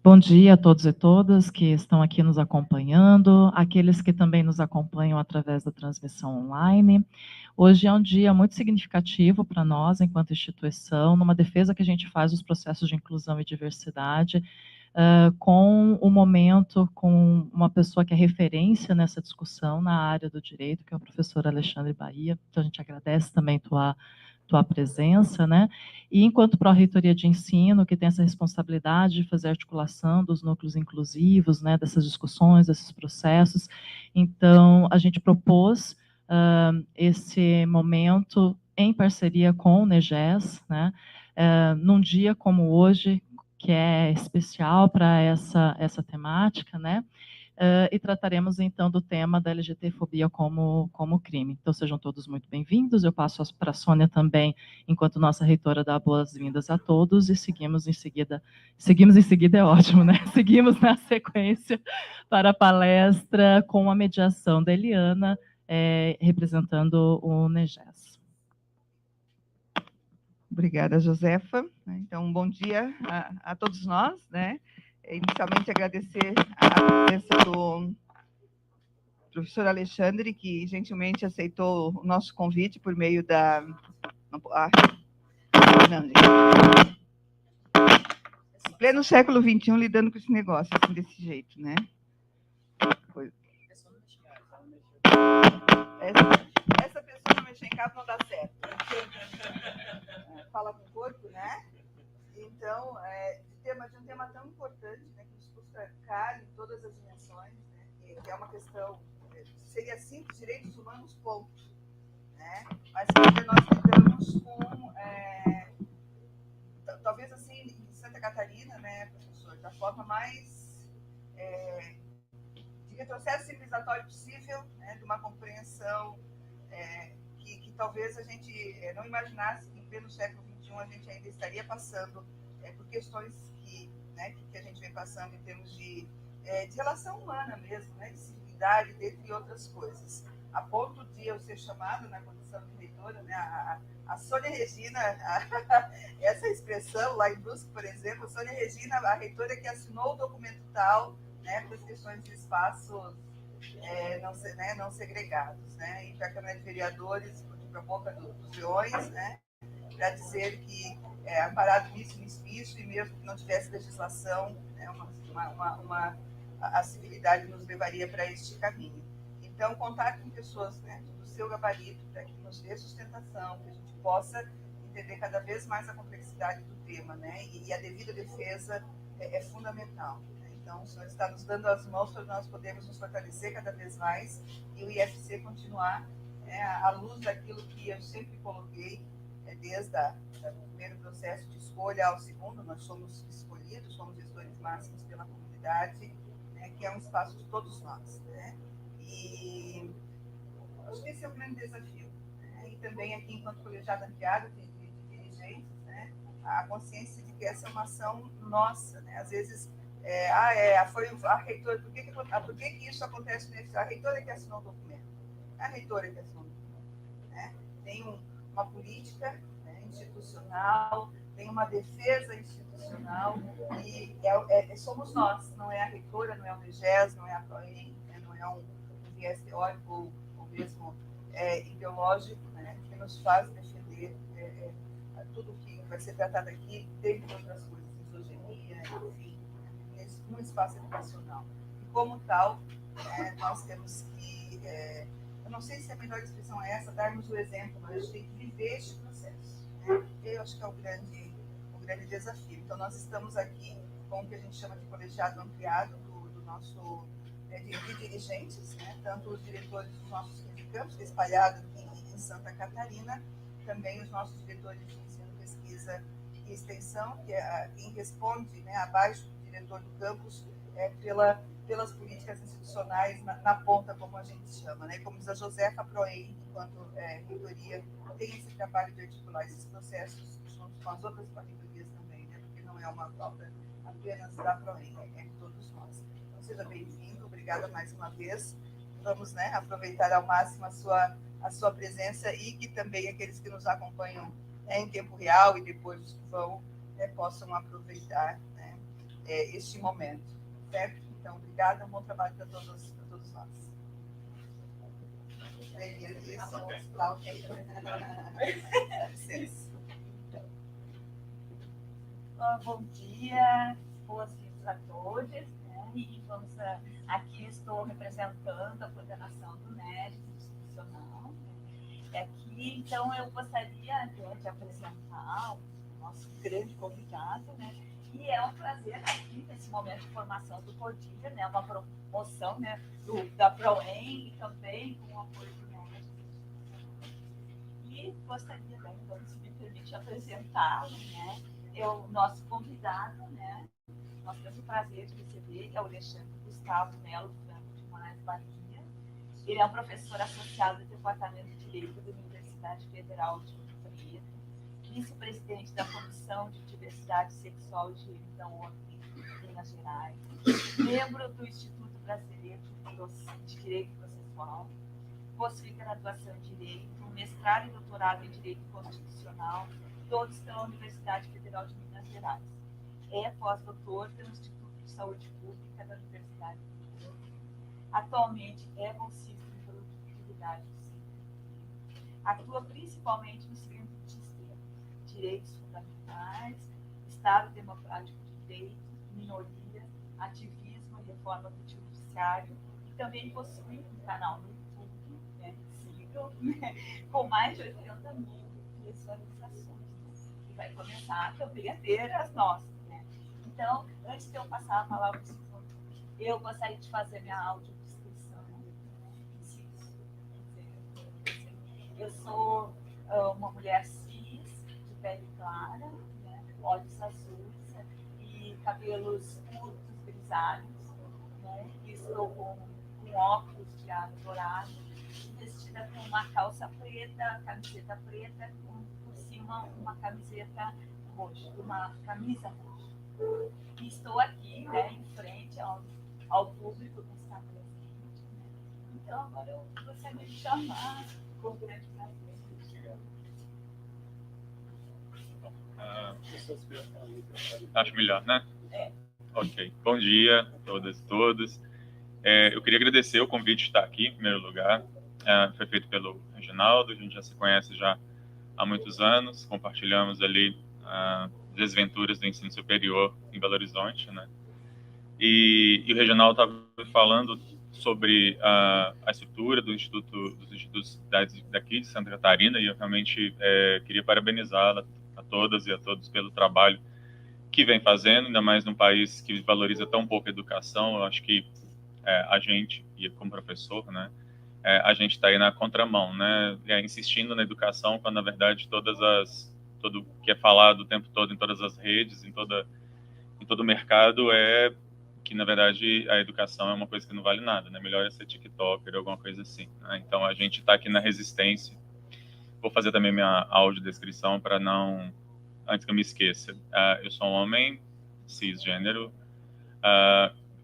Bom dia a todos e todas que estão aqui nos acompanhando, aqueles que também nos acompanham através da transmissão online. Hoje é um dia muito significativo para nós, enquanto instituição, numa defesa que a gente faz dos processos de inclusão e diversidade, com o momento, com uma pessoa que é referência nessa discussão na área do direito, que é o professor Alexandre Bahia. Então, a gente agradece também tua presença, né? E enquanto Pró-Reitoria de Ensino, que tem essa responsabilidade de fazer a articulação dos núcleos inclusivos, né, dessas discussões, desses processos, então a gente propôs esse momento em parceria com o NEGES, né, num dia como hoje, que é especial para essa temática, né, e trataremos, então, do tema da LGBTfobia como crime. Então, sejam todos muito bem-vindos. Eu passo para a Sônia também, enquanto nossa reitora, dá boas-vindas a todos, e seguimos em seguida é ótimo, né? Seguimos na sequência para a palestra com a mediação da Eliana, representando o NEGES. Obrigada, Josefa. Então, bom dia a todos nós, né? Inicialmente, agradecer a presença do professor Alexandre, que gentilmente aceitou o nosso convite por meio da... Em pleno século XXI, lidando com esse negócio, assim, desse jeito, né? Essa pessoa não mexer em cabo não dá certo. Fala com o corpo, né? Então, de um tema tão importante, né, que nos custa caro em todas as dimensões, né, que é uma questão, seria simples, direitos humanos, ponto. Né? Mas ainda nós lidamos com, talvez assim, em Santa Catarina, né, professor, da forma mais de retrocesso civilizatório possível, né, de uma compreensão que talvez a gente não imaginasse que em pleno século XXI a gente ainda estaria passando por questões que a gente vem passando em termos de relação humana mesmo, né, de civilidade, dentre outras coisas. A ponto de eu ser chamada na condição de reitora, né, a Sônia Regina, essa expressão lá em Brusque, por exemplo, a Sônia Regina, a reitora que assinou o documento tal, né, para as questões de espaços não segregados, né, e para a Câmara de Vereadores, para a boca dos leões, né, para dizer que amparado nisso, e mesmo que não tivesse legislação, né, a civilidade nos levaria para este caminho. Então, contar com pessoas, né, do seu gabarito, para que nos dê sustentação, que a gente possa entender cada vez mais a complexidade do tema, né, e a devida defesa é fundamental. Então, o senhor está nos dando as mãos para nós podermos nos fortalecer cada vez mais e o IFC continuar à luz daquilo que eu sempre coloquei, desde o primeiro processo de escolha ao segundo. Nós somos escolhidos, somos gestores máximos pela comunidade, né, que é um espaço de todos nós. Né? E acho que esse é o grande desafio. Né? E também aqui, enquanto colegiado ampliado de dirigentes, né, a consciência de que essa é uma ação nossa. Né? Às vezes, foi a reitora, por que isso acontece nesse? A reitora que assinou o documento. A reitora que assinou o documento. Né? Tem uma política, né, institucional, tem uma defesa institucional, e somos nós, não é a reitora, não é o NEGES, não é a PROEM, né, não é um viés teórico ou mesmo ideológico, né, que nos faz defender tudo que vai ser tratado aqui, dentre outras coisas, misoginia, enfim, num espaço educacional. E como tal, nós temos que... eu não sei se a melhor expressão é essa, darmos o exemplo, mas a gente tem que viver este processo. Né? Eu acho que é o grande desafio. Então, nós estamos aqui com o que a gente chama de colegiado ampliado do nosso de dirigentes, né? Tanto os diretores dos nossos campos, espalhados aqui em Santa Catarina, também os nossos diretores de ensino, pesquisa e extensão, que é quem responde, né, abaixo do diretor do campus, pelas políticas institucionais na ponta, como a gente chama, né? Como diz a Josefa, a PROEM, enquanto reitoria, tem esse trabalho de articular esses processos junto com as outras reitorias também, né? Porque não é uma falta apenas da PROEM, é de todos nós. Então, seja bem-vindo, obrigada mais uma vez. Vamos, né, aproveitar ao máximo a sua presença e que também aqueles que nos acompanham em tempo real e depois os que vão possam aproveitar, né, este momento, certo? Então, obrigada, um bom trabalho para todos nós. Bom dia, boas-vindas a todos, né? E vamos aqui estou representando a coordenação do NERJ institucional, né? Aqui, então, eu gostaria de apresentar o nosso grande convidado, né? E é um prazer aqui nesse momento de formação do Cordilha, né? Uma promoção, né? Da ProEM e também com o apoio do NERJ. E gostaria, né, então, se me permite apresentá-lo, né? O nosso convidado, né? Nós temos o prazer de receber é o Alexandre Gustavo Melo Franco de Moraes Bahia. Ele é um professor associado do Departamento de Direito da Universidade Federal de Ouro Preto, vice-presidente da Comissão de Diversidade Sexual e Gênero da ONU em Minas Gerais, membro do Instituto Brasileiro de Direito Processual, possui graduação em Direito, mestrado e doutorado em Direito Constitucional, todos pela Universidade Federal de Minas Gerais. É pós-doutor pelo Instituto de Saúde Pública da Universidade de Minas. Atualmente é bolsista em produtividade do Centro. Atua principalmente nos campos de direitos fundamentais, Estado Democrático de Direito, minoria, ativismo e reforma do judiciário, e também possui um canal no YouTube, né, com mais de 80 mil visualizações. E vai começar também a ter as nossas, né? Então, antes de eu passar a palavra para o senhor, eu gostaria de fazer minha audiodescrição. Eu sou uma mulher cis, de pele clara, né, olhos azuis e cabelos curtos, grisalhos, né, e estou com óculos de ar dourado, vestida com uma calça preta, camiseta preta, por cima uma camiseta roxa, uma camisa roxa. E estou aqui, né, em frente ao público que está presente. Né? Então, agora eu gostaria de chamar com grande prazer. Acho melhor, né? É. Ok. Bom dia a todas e todos. Eu queria agradecer o convite de estar aqui, em primeiro lugar. Foi feito pelo Reginaldo, a gente já se conhece já há muitos anos, compartilhamos ali as desventuras do ensino superior em Belo Horizonte, né? E o Reginaldo estava falando sobre a estrutura dos institutos daqui de Santa Catarina, e eu realmente queria parabenizá-la a todas e a todos pelo trabalho que vem fazendo, ainda mais num país que valoriza tão pouco a educação. Eu acho que a gente, e como professor, né, a gente está aí na contramão, né, insistindo na educação, quando na verdade tudo que é falado o tempo todo em todas as redes, em todo o mercado, que na verdade a educação é uma coisa que não vale nada, né? Melhor é ser TikToker ou alguma coisa assim, né? Então a gente está aqui na resistência. Vou fazer também minha audiodescrição para não, antes que eu me esqueça. Eu sou um homem cisgênero,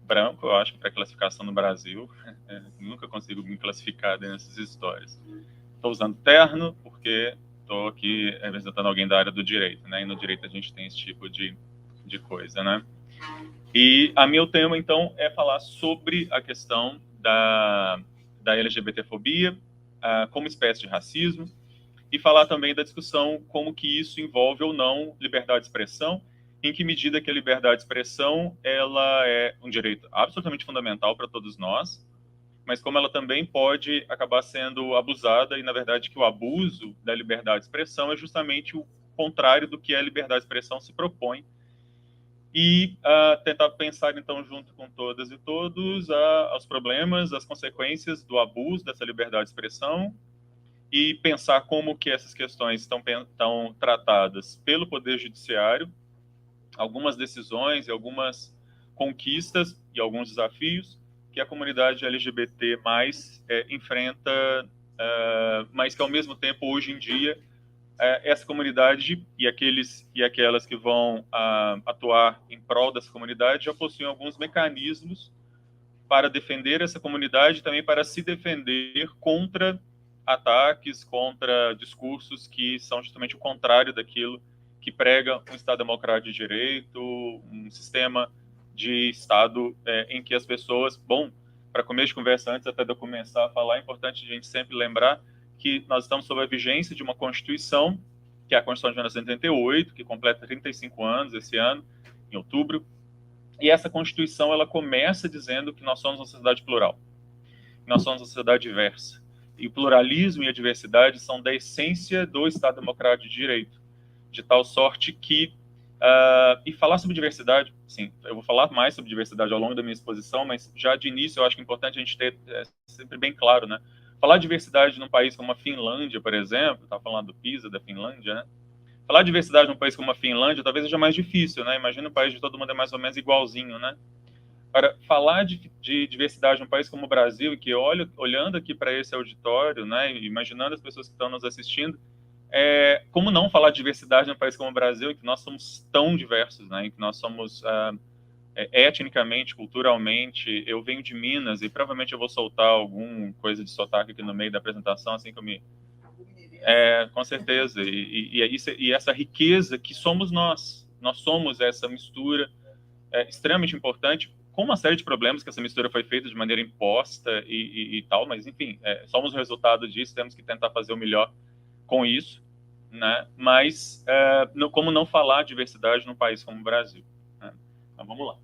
branco, eu acho que para classificação no Brasil, nunca consigo me classificar nessas histórias. Estou usando terno porque estou aqui representando alguém da área do direito, né? E no direito a gente tem esse tipo de coisa, né? E meu tema, então, é falar sobre a questão da LGBTfobia como espécie de racismo, e falar também da discussão como que isso envolve ou não liberdade de expressão, em que medida que a liberdade de expressão ela é um direito absolutamente fundamental para todos nós, mas como ela também pode acabar sendo abusada, e na verdade que o abuso da liberdade de expressão é justamente o contrário do que a liberdade de expressão se propõe. E tentar pensar, então, junto com todas e todos, os problemas, as consequências do abuso dessa liberdade de expressão, e pensar como que essas questões estão tratadas pelo Poder Judiciário, algumas decisões e algumas conquistas e alguns desafios que a comunidade LGBT+, enfrenta, mas que, ao mesmo tempo, hoje em dia, essa comunidade e aqueles e aquelas que vão atuar em prol dessa comunidade já possuem alguns mecanismos para defender essa comunidade e também para se defender contra ataques, contra discursos que são justamente o contrário daquilo que prega um Estado democrático de direito, um sistema de Estado em que as pessoas... Bom, para começo de conversa, antes até de eu começar a falar, é importante a gente sempre lembrar que nós estamos sob a vigência de uma Constituição, que é a Constituição de 1988, que completa 35 anos esse ano, em outubro. E essa Constituição, ela começa dizendo que nós somos uma sociedade plural, que nós somos uma sociedade diversa. E o pluralismo e a diversidade são da essência do Estado Democrático de Direito, de tal sorte que... e falar sobre diversidade, sim, eu vou falar mais sobre diversidade ao longo da minha exposição, mas já de início eu acho que é importante a gente ter sempre bem claro, né? Falar de diversidade num país como a Finlândia, por exemplo, estava falando do PISA da Finlândia, né? Falar de diversidade num país como a Finlândia talvez seja mais difícil, né? Imagina um país de todo mundo é mais ou menos igualzinho, né? Para falar de diversidade num país como o Brasil, e que olhando aqui para esse auditório, né, imaginando as pessoas que estão nos assistindo, como não falar de diversidade num país como o Brasil, em que nós somos tão diversos, né, em que nós somos etnicamente, culturalmente. Eu venho de Minas e provavelmente eu vou soltar alguma coisa de sotaque aqui no meio da apresentação, assim que eu me... com certeza. E essa riqueza que somos nós somos essa mistura extremamente importante, com uma série de problemas que essa mistura foi feita de maneira imposta e tal, mas enfim, somos o resultado disso, temos que tentar fazer o melhor com isso, né? Mas como não falar diversidade num país como o Brasil, né? Então vamos lá.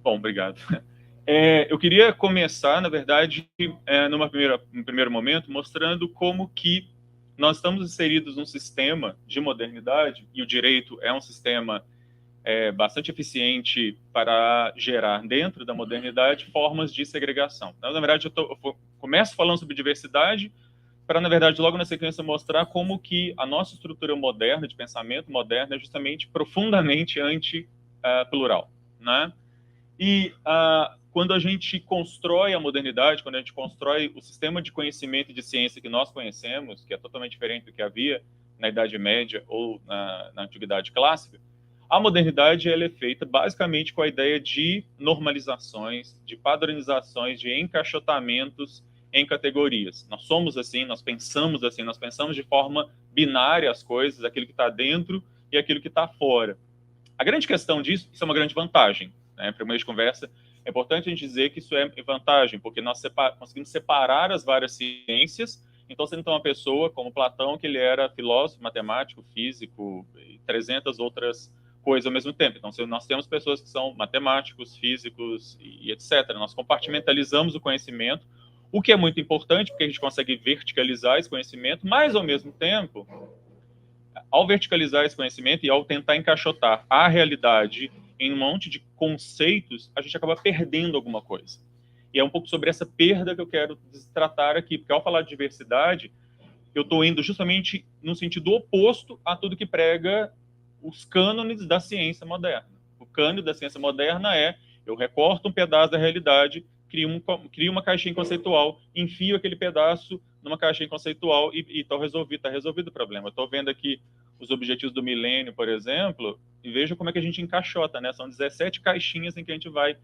Bom, obrigado. Eu queria começar, na verdade, num primeiro momento, mostrando como que nós estamos inseridos num sistema de modernidade, e o direito é um sistema bastante eficiente para gerar, dentro da modernidade, formas de segregação. Então, na verdade, eu começo falando sobre diversidade, para, na verdade, logo na sequência, mostrar como que a nossa estrutura moderna, de pensamento moderno, é justamente profundamente anti-plural, né? E quando a gente constrói a modernidade, quando a gente constrói o sistema de conhecimento e de ciência que nós conhecemos, que é totalmente diferente do que havia na Idade Média ou na Antiguidade Clássica, a modernidade ela é feita basicamente com a ideia de normalizações, de padronizações, de encaixotamentos em categorias. Nós somos assim, nós pensamos de forma binária as coisas, aquilo que está dentro e aquilo que está fora. A grande questão disso, isso é uma grande vantagem, né? Para uma conversa, é importante a gente dizer que isso é vantagem, porque nós conseguimos separar as várias ciências. Então, você não tem uma pessoa como Platão, que ele era filósofo, matemático, físico, e 300 outras coisas ao mesmo tempo. Então, nós temos pessoas que são matemáticos, físicos e etc. Nós compartimentalizamos o conhecimento, o que é muito importante, porque a gente consegue verticalizar esse conhecimento, mas, ao mesmo tempo, ao verticalizar esse conhecimento e ao tentar encaixotar a realidade em um monte de conceitos, a gente acaba perdendo alguma coisa. E é um pouco sobre essa perda que eu quero tratar aqui, porque ao falar de diversidade, eu estou indo justamente no sentido oposto a tudo que prega os cânones da ciência moderna. O cânone da ciência moderna eu recorto um pedaço da realidade, crio uma caixinha conceitual, enfio aquele pedaço numa caixinha conceitual e está resolvido o problema. Eu estou vendo aqui os objetivos do milênio, por exemplo, e veja como é que a gente encaixota, né? São 17 caixinhas em que a gente vai...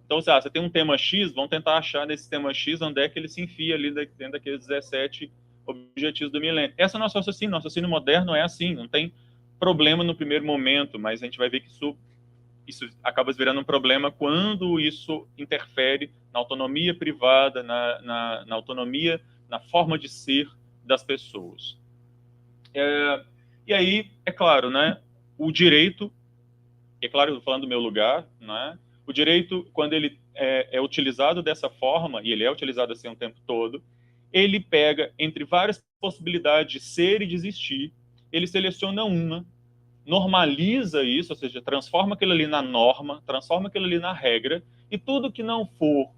Então, você tem um tema X, vamos tentar achar nesse tema X onde é que ele se enfia ali dentro daqueles 17 objetivos do milênio. Esse é o nosso raciocínio moderno é assim, não tem problema no primeiro momento, mas a gente vai ver que isso acaba virando um problema quando isso interfere na autonomia privada, na autonomia, na forma de ser das pessoas. E aí, é claro, né, o direito, é claro, eu estou falando do meu lugar, né, o direito, quando ele é utilizado dessa forma, e ele é utilizado assim o tempo todo, ele pega entre várias possibilidades de ser e de existir, ele seleciona uma, normaliza isso, ou seja, transforma aquilo ali na norma, transforma aquilo ali na regra, e tudo que não for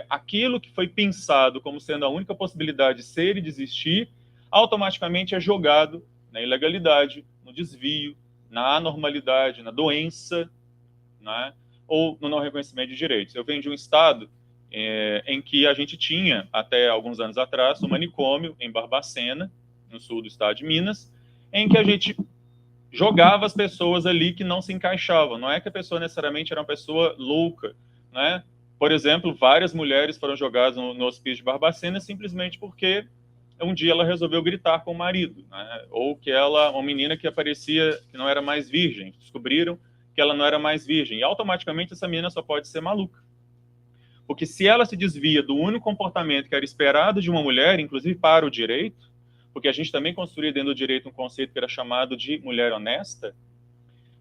aquilo que foi pensado como sendo a única possibilidade de ser e de existir, automaticamente é jogado na ilegalidade, no desvio, na anormalidade, na doença, né? Ou no não reconhecimento de direitos. Eu venho de um estado em que a gente tinha, até alguns anos atrás, um manicômio em Barbacena, no sul do estado de Minas, em que a gente jogava as pessoas ali que não se encaixavam. Não é que a pessoa necessariamente era uma pessoa louca, né? Por exemplo, várias mulheres foram jogadas no hospício de Barbacena simplesmente porque um dia ela resolveu gritar com o marido, né? Ou que uma menina que aparecia que não era mais virgem, descobriram que ela não era mais virgem, e automaticamente essa menina só pode ser maluca. Porque se ela se desvia do único comportamento que era esperado de uma mulher, inclusive para o direito, porque a gente também construía dentro do direito um conceito que era chamado de mulher honesta,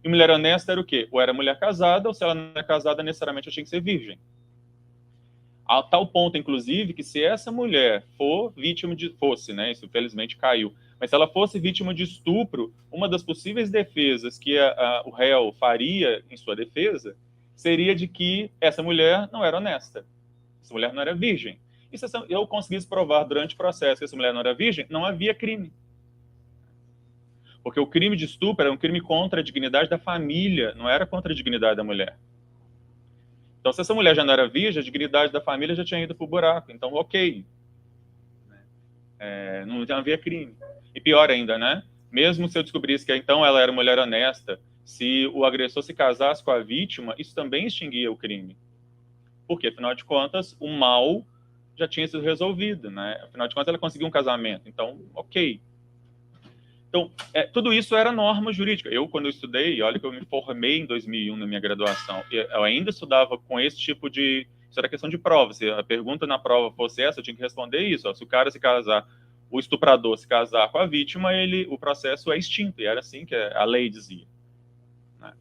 e mulher honesta era o quê? Ou era mulher casada, ou se ela não era casada, necessariamente ela tinha que ser virgem. A tal ponto, inclusive, que se essa mulher for vítima fosse, né, isso felizmente caiu, mas se ela fosse vítima de estupro, uma das possíveis defesas que o réu faria em sua defesa seria de que essa mulher não era honesta, essa mulher não era virgem. E se eu conseguisse provar durante o processo que essa mulher não era virgem, não havia crime. Porque o crime de estupro era um crime contra a dignidade da família, não era contra a dignidade da mulher. Então, se essa mulher já não era virgem, a dignidade da família já tinha ido para o buraco. Então, ok. Não havia crime. E pior ainda, né? Mesmo se eu descobrisse que então ela era mulher honesta, se o agressor se casasse com a vítima, isso também extinguia o crime. Porque, afinal de contas, o mal já tinha sido resolvido, né? Afinal de contas, ela conseguiu um casamento. Então, ok. Então, tudo isso era norma jurídica. Eu, quando eu estudei, olha que eu me formei em 2001 na minha graduação, eu ainda estudava com esse tipo de... Isso era questão de prova. Se a pergunta na prova fosse essa, eu tinha que responder isso. Ó, se o cara se casar, o estuprador se casar com a vítima, o processo é extinto. E era assim que a lei dizia. Né?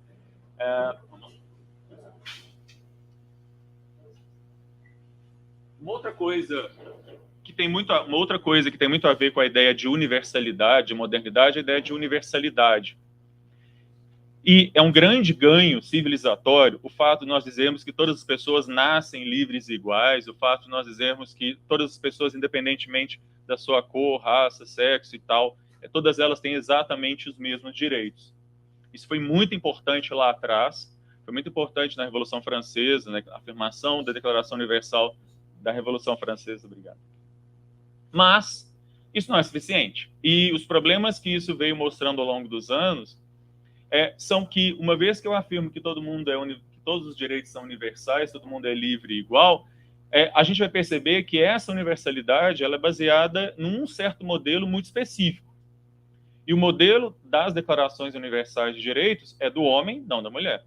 Uma outra coisa que tem muito a ver com a ideia de universalidade, de modernidade, é a ideia de universalidade. E é um grande ganho civilizatório o fato de nós dizermos que todas as pessoas nascem livres e iguais, o fato de nós dizermos que todas as pessoas, independentemente da sua cor, raça, sexo e tal, todas elas têm exatamente os mesmos direitos. Isso foi muito importante lá atrás, foi muito importante na Revolução Francesa, né, a afirmação da Declaração Universal da Revolução Francesa, obrigado. Mas isso não é suficiente. E os problemas que isso veio mostrando ao longo dos anos são que, uma vez que eu afirmo que todo mundo que todos os direitos são universais, todo mundo é livre e igual, a gente vai perceber que essa universalidade ela é baseada num certo modelo muito específico. E o modelo das declarações universais de direitos é do homem, não da mulher.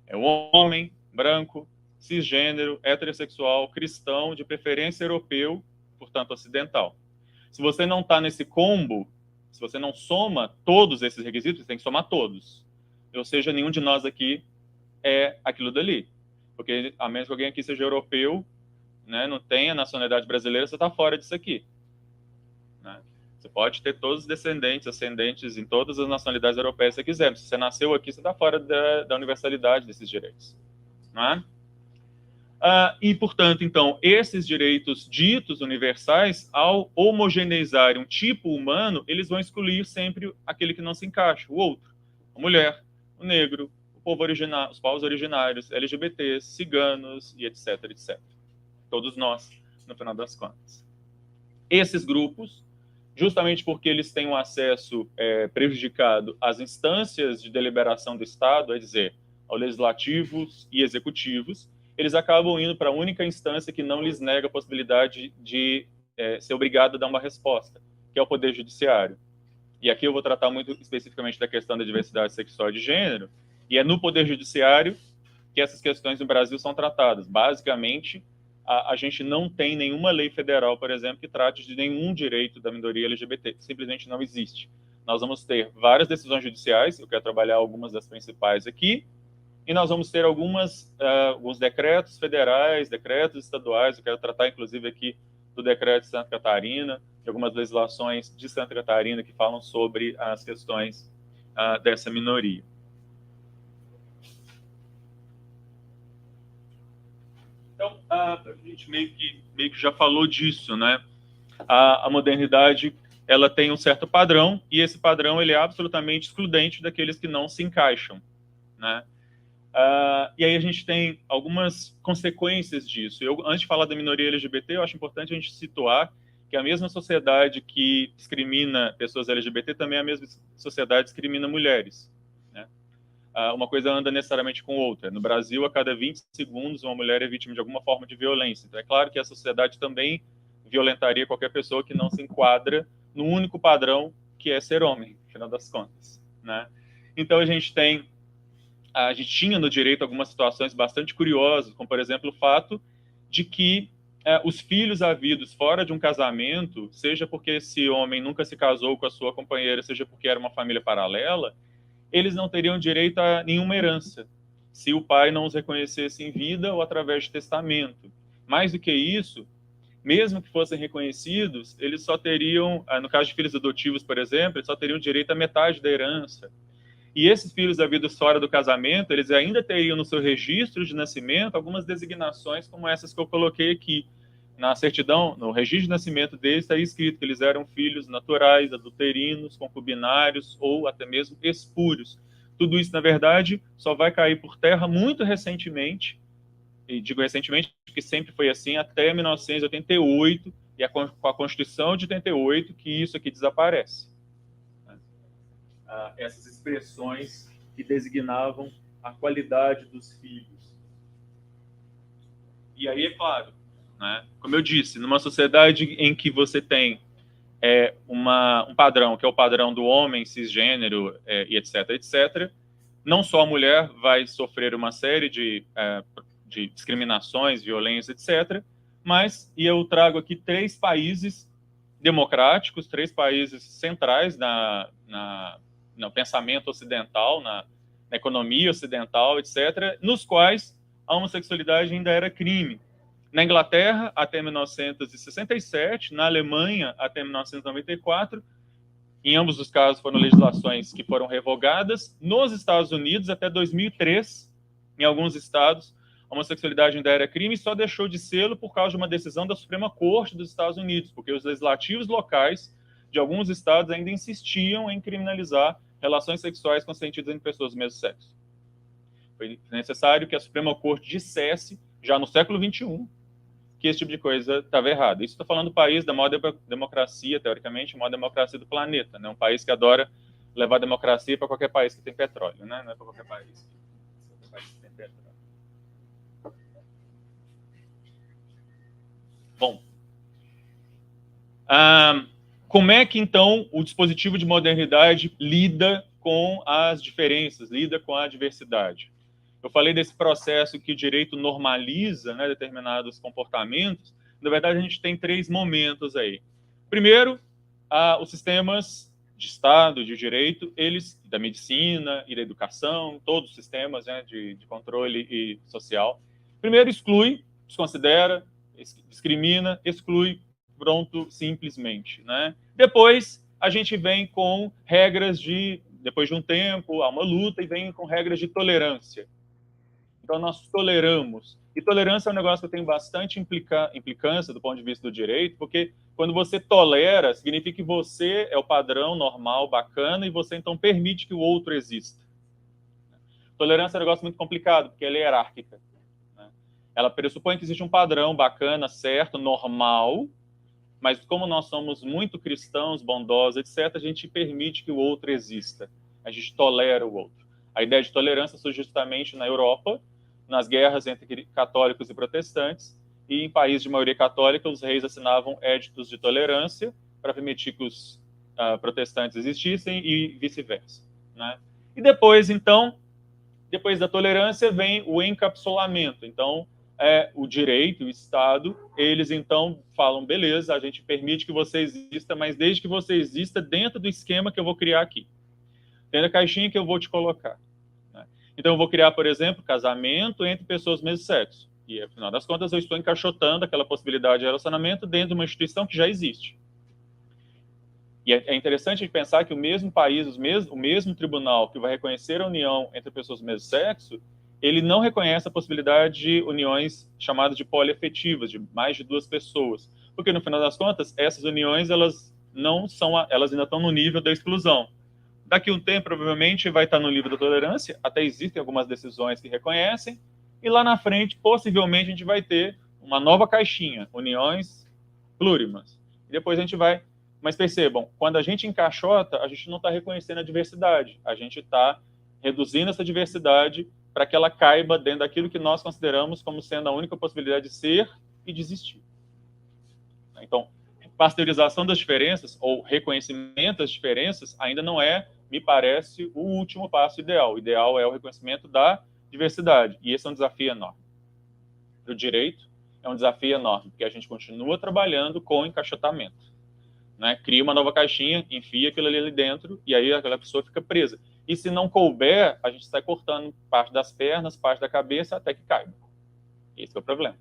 É o homem, branco, cisgênero, heterossexual, cristão, de preferência europeu, portanto ocidental. Se você não está nesse combo, se você não soma todos esses requisitos, você tem que somar todos. Ou seja, nenhum de nós aqui é aquilo dali. Porque, a menos que alguém aqui seja europeu, né, não tenha nacionalidade brasileira, você está fora disso aqui. Né? Você pode ter todos os descendentes, ascendentes em todas as nacionalidades europeias que você quiser. Se você nasceu aqui, você está fora da universalidade desses direitos. Não é? E, portanto, então, esses direitos ditos universais, ao homogeneizarem um tipo humano, eles vão excluir sempre aquele que não se encaixa, o outro. A mulher, o negro, o povo originário, os povos originários, LGBTs, ciganos e etc, etc. Todos nós, no final das contas. Esses grupos, justamente porque eles têm um acesso prejudicado às instâncias de deliberação do Estado, é dizer, aos legislativos e executivos, eles acabam indo para a única instância que não lhes nega a possibilidade de ser obrigado a dar uma resposta, que é o Poder Judiciário. E aqui eu vou tratar muito especificamente da questão da diversidade sexual e de gênero, e é no Poder Judiciário que essas questões no Brasil são tratadas. Basicamente, a gente não tem nenhuma lei federal, por exemplo, que trate de nenhum direito da minoria LGBT. Simplesmente não existe. Nós vamos ter várias decisões judiciais, eu quero trabalhar algumas das principais aqui, e nós vamos ter alguns decretos federais, decretos estaduais, eu quero tratar inclusive aqui do decreto de Santa Catarina, de algumas legislações de Santa Catarina que falam sobre as questões dessa minoria. Então, a gente meio que já falou disso, né? A modernidade, ela tem um certo padrão, e esse padrão ele é absolutamente excludente daqueles que não se encaixam, né? E aí a gente tem algumas consequências disso. Antes de falar da minoria LGBT, eu acho importante a gente situar que a mesma sociedade que discrimina pessoas LGBT também é a mesma sociedade que discrimina mulheres, né? Uma coisa anda necessariamente com outra. No Brasil, a cada 20 segundos, uma mulher é vítima de alguma forma de violência. Então, é claro que a sociedade também violentaria qualquer pessoa que não se enquadra no único padrão que é ser homem, no final das contas, né? Então, a gente tinha no direito algumas situações bastante curiosas, como, por exemplo, o fato de que os filhos havidos fora de um casamento, seja porque esse homem nunca se casou com a sua companheira, seja porque era uma família paralela, eles não teriam direito a nenhuma herança, se o pai não os reconhecesse em vida ou através de testamento. Mais do que isso, mesmo que fossem reconhecidos, eles só teriam, no caso de filhos adotivos, por exemplo, eles só teriam direito a metade da herança. E esses filhos havidos fora do casamento, eles ainda teriam no seu registro de nascimento algumas designações como essas que eu coloquei aqui. Na certidão, no registro de nascimento deles, está escrito que eles eram filhos naturais, adulterinos, concubinários ou até mesmo espúrios. Tudo isso, na verdade, só vai cair por terra muito recentemente, e digo recentemente porque sempre foi assim, até 1988, e com a Constituição de 88, que isso aqui desaparece. Essas expressões que designavam a qualidade dos filhos. E aí, é claro, né, como eu disse, numa sociedade em que você tem um padrão, que é o padrão do homem, cisgênero, e etc., etc., não só a mulher vai sofrer uma série de discriminações, violências, etc., mas, e eu trago aqui 3 países democráticos, 3 países centrais no pensamento ocidental, na economia ocidental, etc., nos quais a homossexualidade ainda era crime. Na Inglaterra, até 1967, na Alemanha, até 1994, em ambos os casos foram legislações que foram revogadas. Nos Estados Unidos, até 2003, em alguns estados, a homossexualidade ainda era crime e só deixou de sê-lo por causa de uma decisão da Suprema Corte dos Estados Unidos, porque os legislativos locais de alguns estados ainda insistiam em criminalizar relações sexuais consentidas entre pessoas do mesmo sexo. Foi necessário que a Suprema Corte dissesse, já no século XXI, que esse tipo de coisa estava errado. Isso estou falando do país da maior democracia, teoricamente, a maior democracia do planeta, né? Um país que adora levar a democracia para qualquer país que tem petróleo, né? Não é para qualquer país que tem petróleo. Bom, como é que, então, o dispositivo de modernidade lida com as diferenças, lida com a diversidade? Eu falei desse processo que o direito normaliza, né, determinados comportamentos. Na verdade, a gente tem 3 momentos aí. Primeiro, os sistemas de Estado, de direito, eles, da medicina e da educação, todos os sistemas, né, de controle e social. Primeiro, exclui, desconsidera, discrimina, exclui, pronto, simplesmente, né? Depois, a gente vem com regras depois de um tempo, há uma luta, e vem com regras de tolerância. Então, nós toleramos. E tolerância é um negócio que tem bastante implicância do ponto de vista do direito, porque quando você tolera, significa que você é o padrão normal, bacana, e você, então, permite que o outro exista. Tolerância é um negócio muito complicado, porque ela é hierárquica, né? Ela pressupõe que existe um padrão bacana, certo, normal, mas como nós somos muito cristãos, bondosos, etc., a gente permite que o outro exista. A gente tolera o outro. A ideia de tolerância surge justamente na Europa, nas guerras entre católicos e protestantes, e em países de maioria católica, os reis assinavam éditos de tolerância para permitir que os protestantes existissem e vice-versa, né? E depois, então, depois da tolerância, vem o encapsulamento. Então, o direito, o Estado, eles, então, falam, beleza, a gente permite que você exista, mas desde que você exista dentro do esquema que eu vou criar aqui. Dentro da caixinha que eu vou te colocar, né? Então, eu vou criar, por exemplo, casamento entre pessoas do mesmo sexo. E, afinal das contas, eu estou encaixotando aquela possibilidade de relacionamento dentro de uma instituição que já existe. E é interessante pensar que o mesmo país, o mesmo tribunal que vai reconhecer a união entre pessoas do mesmo sexo, ele não reconhece a possibilidade de uniões chamadas de poliafetivas, de mais de 2 pessoas. Porque, no final das contas, essas uniões, elas ainda estão no nível da exclusão. Daqui a um tempo, provavelmente, vai estar no nível da tolerância, até existem algumas decisões que reconhecem, e lá na frente, possivelmente, a gente vai ter uma nova caixinha, uniões plurimas. E depois a gente vai... Mas percebam, quando a gente encaixota, a gente não está reconhecendo a diversidade. A gente está reduzindo essa diversidade para que ela caiba dentro daquilo que nós consideramos como sendo a única possibilidade de ser e de existir. Então, pasteurização das diferenças, ou reconhecimento das diferenças, ainda não é, me parece, o último passo ideal. O ideal é o reconhecimento da diversidade. E esse é um desafio enorme. Para o direito, é um desafio enorme, porque a gente continua trabalhando com encaixotamento. Né? Cria uma nova caixinha, enfia aquilo ali dentro, e aí aquela pessoa fica presa. E se não couber, a gente está cortando parte das pernas, parte da cabeça, até que caiba. Esse é o problema.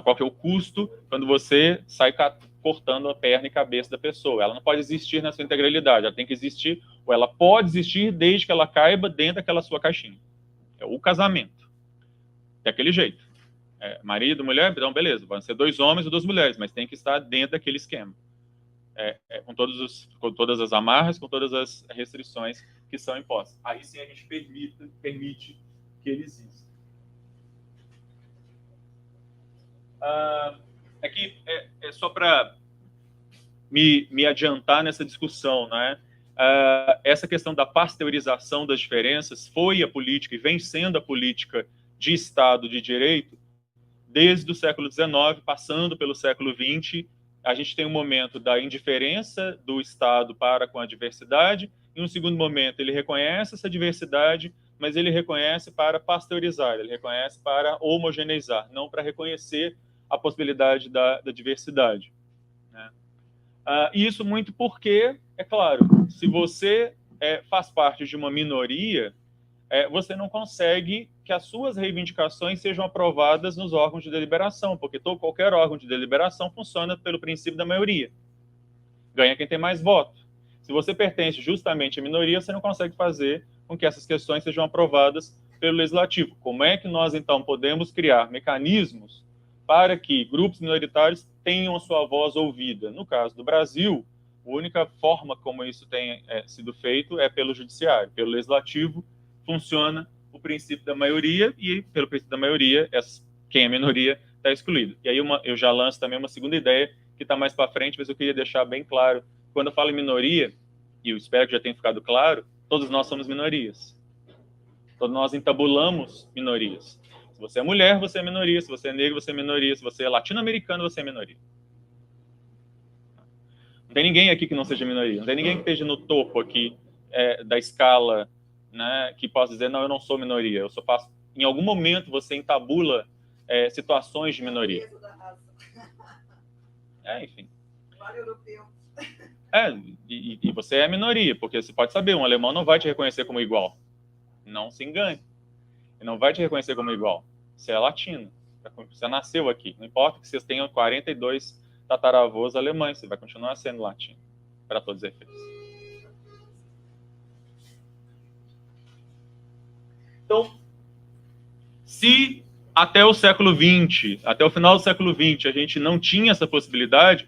Qual que é o custo quando você sai cortando a perna e cabeça da pessoa? Ela não pode existir na sua integralidade, ela tem que existir, ou ela pode existir desde que ela caiba dentro daquela sua caixinha. É o casamento. Daquele jeito. Marido, mulher, então beleza, vão ser 2 homens ou 2 mulheres, mas tem que estar dentro daquele esquema. Com todas as amarras, com todas as restrições que são impostas. Aí sim a gente permite que ele exista. Aqui é só para me adiantar nessa discussão, né? Essa questão da pasteurização das diferenças foi a política e vem sendo a política de Estado de Direito desde o século XIX, passando pelo século XX. A gente tem um momento da indiferença do Estado para com a diversidade, e um segundo momento ele reconhece essa diversidade, mas ele reconhece para pasteurizar, ele reconhece para homogeneizar, não para reconhecer a possibilidade da diversidade. Né? E isso muito porque, é claro, se você faz parte de uma minoria, você não consegue que as suas reivindicações sejam aprovadas nos órgãos de deliberação, porque qualquer órgão de deliberação funciona pelo princípio da maioria. Ganha quem tem mais voto. Se você pertence justamente à minoria, você não consegue fazer com que essas questões sejam aprovadas pelo legislativo. Como é que nós, então, podemos criar mecanismos para que grupos minoritários tenham a sua voz ouvida? No caso do Brasil, a única forma como isso tem sido feito é pelo judiciário. Pelo legislativo, funciona o princípio da maioria, e pelo princípio da maioria, quem é minoria está excluído. E aí eu já lanço também uma segunda ideia, que está mais para frente, mas eu queria deixar bem claro. Quando eu falo em minoria, e eu espero que já tenha ficado claro, todos nós somos minorias. Todos nós entabulamos minorias. Se você é mulher, você é minoria. Se você é negro, você é minoria. Se você é latino-americano, você é minoria. Não tem ninguém aqui que não seja minoria. Não tem ninguém que esteja no topo aqui da escala, né, que possa dizer, não, eu não sou minoria. Eu só faço... Em algum momento você entabula situações de minoria. Enfim. E você é minoria, porque você pode saber, um alemão não vai te reconhecer como igual. Não se engane. Ele não vai te reconhecer como igual. Você é latino. Você nasceu aqui. Não importa que vocês tenham 42 tataravôs alemães, você vai continuar sendo latino, para todos os efeitos. Então, se até o século XX, até o final do século XX, a gente não tinha essa possibilidade,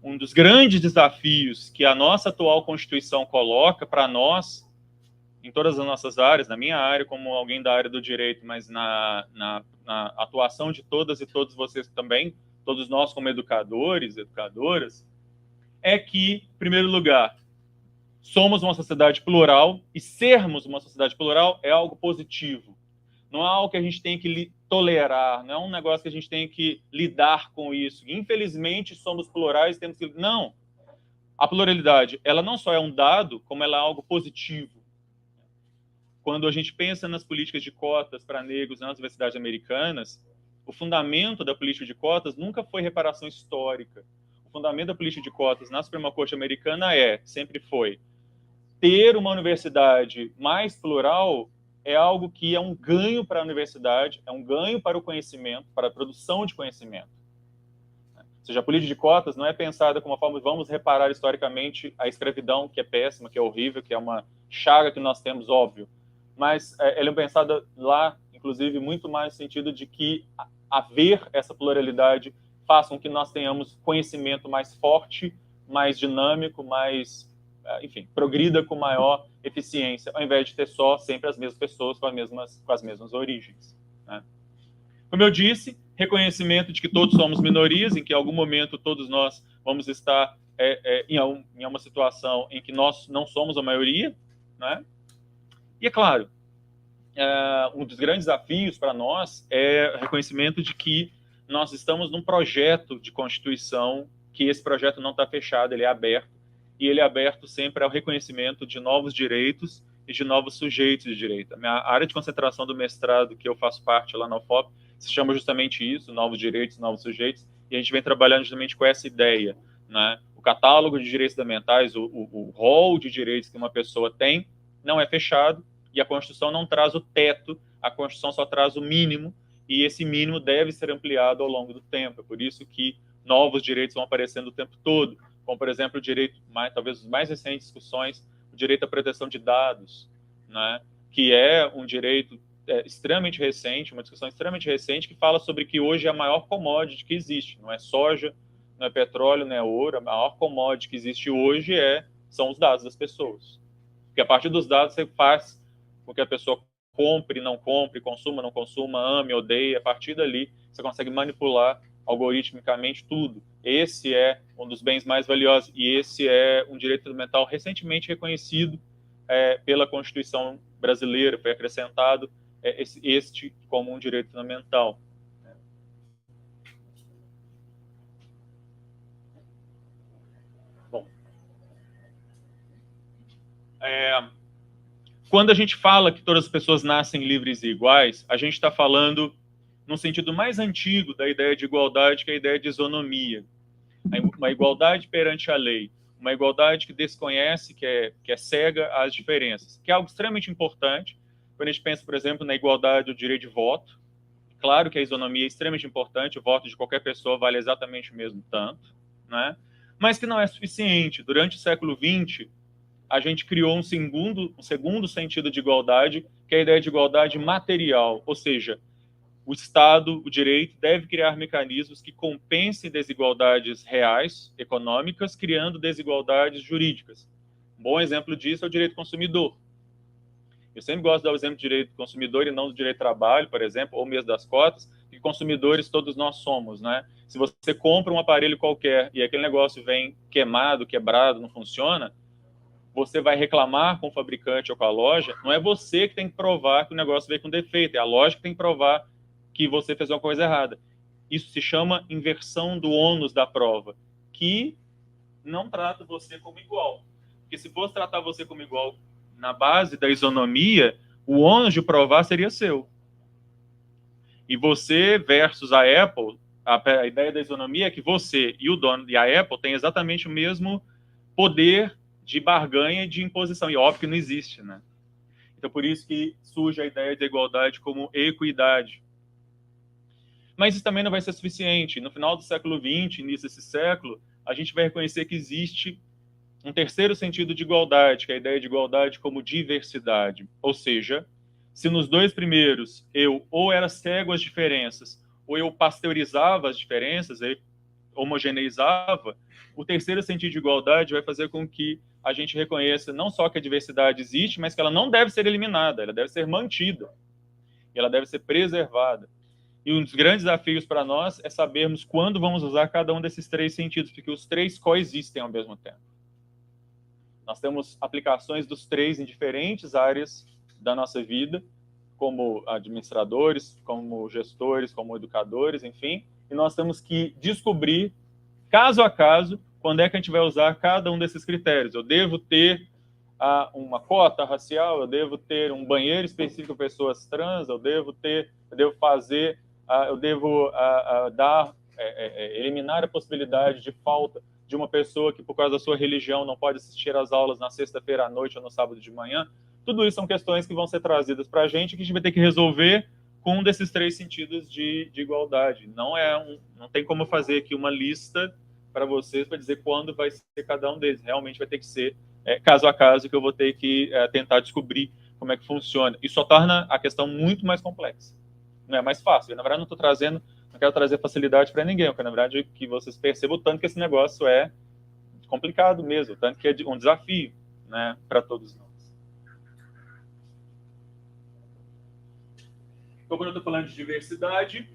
um dos grandes desafios que a nossa atual Constituição coloca para nós, em todas as nossas áreas, na minha área, como alguém da área do direito, mas na atuação de todas e todos vocês também, todos nós como educadores, educadoras, é que, em primeiro lugar, somos uma sociedade plural, e sermos uma sociedade plural é algo positivo. Não é algo que a gente tem que tolerar, não é um negócio que a gente tem que lidar com isso. Infelizmente, somos plurais, temos que... Não. A pluralidade, ela não só é um dado, como ela é algo positivo. Quando a gente pensa nas políticas de cotas para negros nas universidades americanas, o fundamento da política de cotas nunca foi reparação histórica. O fundamento da política de cotas na Suprema Corte americana sempre foi, ter uma universidade mais plural é algo que é um ganho para a universidade, é um ganho para o conhecimento, para a produção de conhecimento. Ou seja, a política de cotas não é pensada como uma forma de vamos reparar historicamente a escravidão, que é péssima, que é horrível, que é uma chaga que nós temos, óbvio. Mas ela é pensada lá, inclusive, muito mais no sentido de que haver essa pluralidade faça com que nós tenhamos conhecimento mais forte, mais dinâmico, mais, enfim, progrida com maior eficiência, ao invés de ter só sempre as mesmas pessoas com as mesmas origens. Né? Como eu disse, reconhecimento de que todos somos minorias, em que em algum momento todos nós vamos estar em uma situação em que nós não somos a maioria, né? E é claro, um dos grandes desafios para nós é o reconhecimento de que nós estamos num projeto de Constituição, que esse projeto não está fechado, ele é aberto, e ele é aberto sempre ao reconhecimento de novos direitos e de novos sujeitos de direito. A minha área de concentração do mestrado, que eu faço parte lá na UFOP, se chama justamente isso, novos direitos, novos sujeitos, e a gente vem trabalhando justamente com essa ideia, né? O catálogo de direitos fundamentais, o rol de direitos que uma pessoa tem, não é fechado, e a Constituição não traz o teto, a Constituição só traz o mínimo, e esse mínimo deve ser ampliado ao longo do tempo. É por isso que novos direitos vão aparecendo o tempo todo, como, por exemplo, o direito, talvez as mais recentes discussões, o direito à proteção de dados, né? Que é um direito extremamente recente, uma discussão extremamente recente, que fala sobre que hoje é a maior commodity que existe. Não é soja, não é petróleo, não é ouro. A maior commodity que existe hoje são os dados das pessoas. Porque a partir dos dados você faz com que a pessoa compre, não compre, consuma, não consuma, ame, odeie. A partir dali você consegue manipular algoritmicamente tudo. Esse é um dos bens mais valiosos e esse é um direito fundamental recentemente reconhecido pela Constituição brasileira. Foi acrescentado este como um direito fundamental. Bom, quando a gente fala que todas as pessoas nascem livres e iguais, a gente está falando num sentido mais antigo da ideia de igualdade, que é a ideia de isonomia. Uma igualdade perante a lei, uma igualdade que desconhece, que é cega às diferenças, que é algo extremamente importante quando a gente pensa, por exemplo, na igualdade do direito de voto. Claro que a isonomia é extremamente importante, o voto de qualquer pessoa vale exatamente o mesmo tanto, né? Mas que não é suficiente. Durante o século XX, a gente criou um segundo sentido de igualdade, que é a ideia de igualdade material, ou seja, o Estado, o direito, deve criar mecanismos que compensem desigualdades reais, econômicas, criando desigualdades jurídicas. Um bom exemplo disso é o direito consumidor. Eu sempre gosto de dar o exemplo do direito do consumidor e não do direito do trabalho, por exemplo, ou mesmo das cotas, que consumidores todos nós somos, né? Se você compra um aparelho qualquer e aquele negócio vem queimado, quebrado, não funciona, você vai reclamar com o fabricante ou com a loja, não é você que tem que provar que o negócio veio com defeito, é a loja que tem que provar que você fez uma coisa errada. Isso se chama inversão do ônus da prova, que não trata você como igual. Porque se fosse tratar você como igual na base da isonomia, o ônus de provar seria seu. E você versus a Apple, a ideia da isonomia é que você e o dono e a Apple têm exatamente o mesmo poder de barganha e de imposição. E óbvio que não existe, né? Então, por isso que surge a ideia de igualdade como equidade. Mas isso também não vai ser suficiente. No final do século XX, início desse século, a gente vai reconhecer que existe um terceiro sentido de igualdade, que é a ideia de igualdade como diversidade. Ou seja, se nos dois primeiros eu ou era cego às diferenças, ou eu pasteurizava as diferenças, eu homogeneizava, o terceiro sentido de igualdade vai fazer com que a gente reconheça não só que a diversidade existe, mas que ela não deve ser eliminada, ela deve ser mantida, e ela deve ser preservada. E um dos grandes desafios para nós é sabermos quando vamos usar cada um desses três sentidos, porque os três coexistem ao mesmo tempo. Nós temos aplicações dos três em diferentes áreas da nossa vida, como administradores, como gestores, como educadores, enfim, e nós temos que descobrir, caso a caso, quando é que a gente vai usar cada um desses critérios. Eu devo ter uma cota racial, eu devo ter um banheiro específico para pessoas trans, eu devo eliminar a possibilidade de falta de uma pessoa que, por causa da sua religião, não pode assistir às aulas na sexta-feira à noite ou no sábado de manhã. Tudo isso são questões que vão ser trazidas para a gente, que a gente vai ter que resolver com um desses três sentidos de igualdade. Não tem como fazer aqui uma lista para vocês para dizer quando vai ser cada um deles. Realmente vai ter que ser caso a caso, que eu vou ter que tentar descobrir como é que funciona. Isso só torna a questão muito mais complexa. Não é mais fácil. Eu, na verdade, não quero trazer facilidade para ninguém. Eu quero, na verdade, que vocês percebam o tanto que esse negócio é complicado mesmo, o tanto que é um desafio, né, para todos nós. Então, quando eu estou falando de diversidade,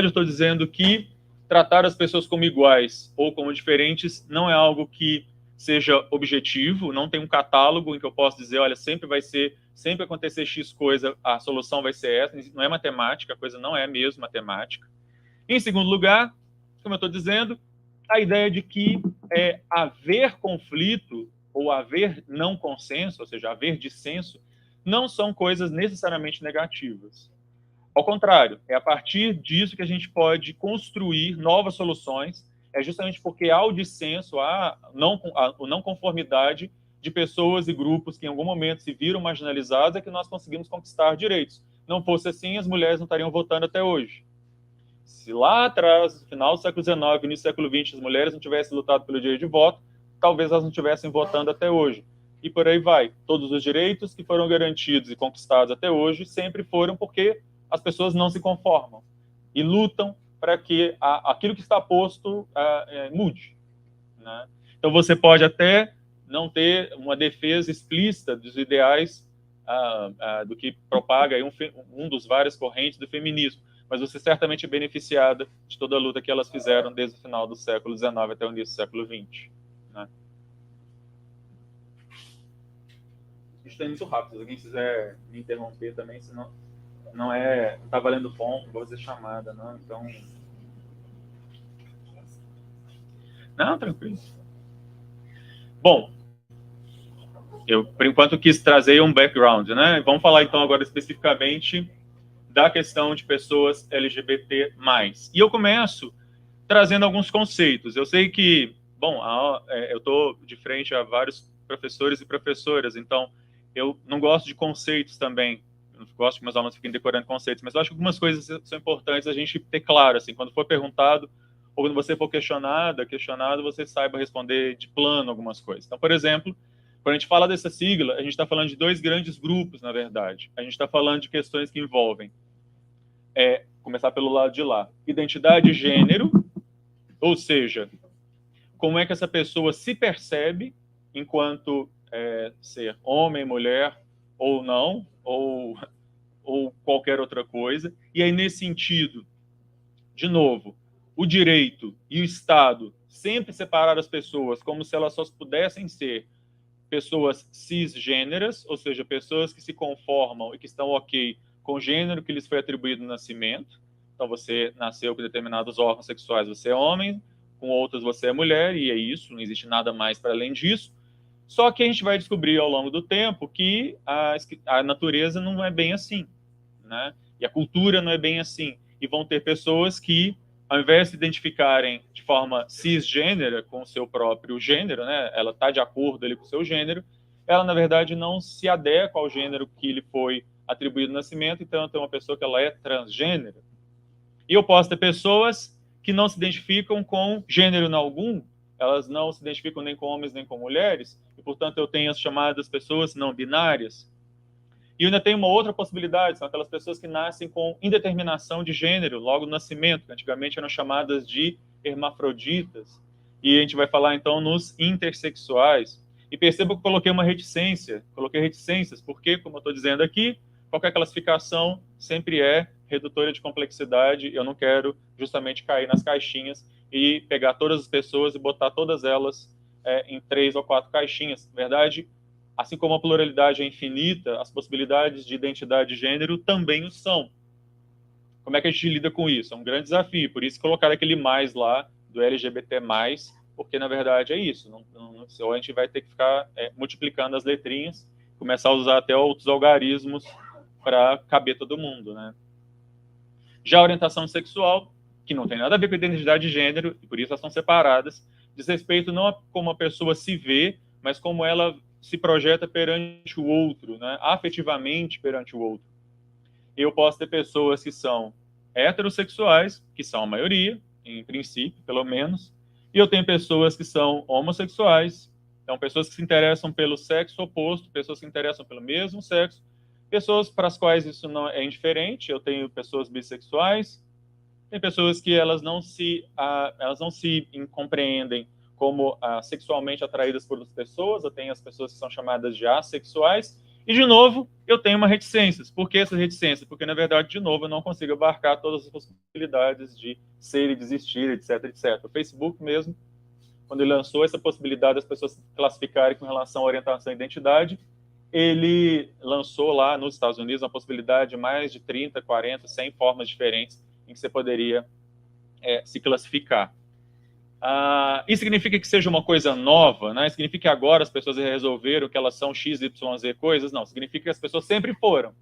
eu estou dizendo que tratar as pessoas como iguais ou como diferentes não é algo que seja objetivo, não tem um catálogo em que eu posso dizer, olha, sempre acontecer X coisa, a solução vai ser essa, não é matemática, a coisa não é mesmo matemática. Em segundo lugar, como eu estou dizendo, a ideia de que haver conflito ou haver não consenso, ou seja, haver dissenso, não são coisas necessariamente negativas. Ao contrário, é a partir disso que a gente pode construir novas soluções, é justamente porque há o dissenso, há não conformidade de pessoas e grupos que em algum momento se viram marginalizados, é que nós conseguimos conquistar direitos. Não fosse assim, as mulheres não estariam votando até hoje. Se lá atrás, no final do século XIX, início do século XX, as mulheres não tivessem lutado pelo direito de voto, talvez elas não estivessem votando até hoje. E por aí vai. Todos os direitos que foram garantidos e conquistados até hoje sempre foram porque as pessoas não se conformam e lutam para que aquilo que está posto mude, né? Então você pode até não ter uma defesa explícita dos ideais do que propaga aí um dos várias correntes do feminismo, mas você certamente é beneficiada de toda a luta que elas fizeram desde o final do século XIX até o início do século XX, né? Isso é muito rápido, se alguém quiser me interromper também, senão não tá valendo ponto, vou fazer chamada, não, então... Não, tranquilo. Bom, eu, por enquanto, quis trazer um background, né? Vamos falar, então, agora especificamente da questão de pessoas LGBT+. E eu começo trazendo alguns conceitos. Eu sei que, bom, eu estou de frente a vários professores e professoras, então eu não gosto de conceitos também. Eu não gosto que meus alunos fiquem decorando conceitos, mas eu acho que algumas coisas são importantes a gente ter claro, assim, quando for perguntado ou quando você for questionado, você saiba responder de plano algumas coisas. Então, por exemplo, quando a gente fala dessa sigla, a gente está falando de dois grandes grupos, na verdade. A gente está falando de questões que envolvem, começar pelo lado de lá, identidade de gênero, ou seja, como é que essa pessoa se percebe enquanto ser homem, mulher, ou não, ou qualquer outra coisa. E aí, nesse sentido, de novo, o direito e o Estado sempre separar as pessoas como se elas só pudessem ser pessoas cisgêneras, ou seja, pessoas que se conformam e que estão ok com o gênero que lhes foi atribuído no nascimento. Então, você nasceu com determinados órgãos sexuais, você é homem, com outros você é mulher, e é isso, não existe nada mais para além disso. Só que a gente vai descobrir ao longo do tempo que a natureza não é bem assim, né? E a cultura não é bem assim. E vão ter pessoas que, ao invés de se identificarem de forma cisgênera com o seu próprio gênero, né? Ela está de acordo ali com o seu gênero, ela, na verdade, não se adequa ao gênero que lhe foi atribuído no nascimento, então tem uma pessoa que ela é transgênera. E eu posso ter pessoas que não se identificam com gênero algum, elas não se identificam nem com homens nem com mulheres, e, portanto, eu tenho as chamadas pessoas não binárias. E ainda tem uma outra possibilidade, são aquelas pessoas que nascem com indeterminação de gênero, logo no nascimento, que antigamente eram chamadas de hermafroditas. E a gente vai falar, então, nos intersexuais. E perceba que eu coloquei uma reticência, coloquei reticências, porque, como eu estou dizendo aqui, qualquer classificação sempre é redutora de complexidade, eu não quero justamente cair nas caixinhas e pegar todas as pessoas e botar todas elas em 3 ou 4 caixinhas. Na verdade, assim como a pluralidade é infinita, as possibilidades de identidade de gênero também o são. Como é que a gente lida com isso? É um grande desafio, por isso colocar aquele mais lá do LGBT+, porque na verdade é isso. Ou a gente vai ter que ficar multiplicando as letrinhas, começar a usar até outros algarismos para caber todo mundo, né? Já a orientação sexual, que não tem nada a ver com a identidade de gênero, e por isso elas são separadas, diz respeito não a como a pessoa se vê, mas como ela se projeta perante o outro, né? Afetivamente perante o outro. Eu posso ter pessoas que são heterossexuais, que são a maioria, em princípio, pelo menos, e eu tenho pessoas que são homossexuais, então pessoas que se interessam pelo sexo oposto, pessoas que se interessam pelo mesmo sexo, pessoas para as quais isso não é indiferente. Eu tenho pessoas bissexuais, tem pessoas que elas não se compreendem como sexualmente atraídas por outras pessoas. Eu tenho as pessoas que são chamadas de assexuais, E, de novo, eu tenho uma reticência. Por que essas reticências? Porque, na verdade, de novo, eu não consigo abarcar todas as possibilidades de ser e desistir, etc, etc. O Facebook mesmo, quando ele lançou essa possibilidade das pessoas se classificarem com relação à orientação e identidade, ele lançou lá nos Estados Unidos uma possibilidade de mais de 30, 40, 100 formas diferentes em que você poderia se classificar. Isso significa que seja uma coisa nova, né? Significa que agora as pessoas resolveram que elas são X, Y, Z coisas? Não, significa que as pessoas sempre foram.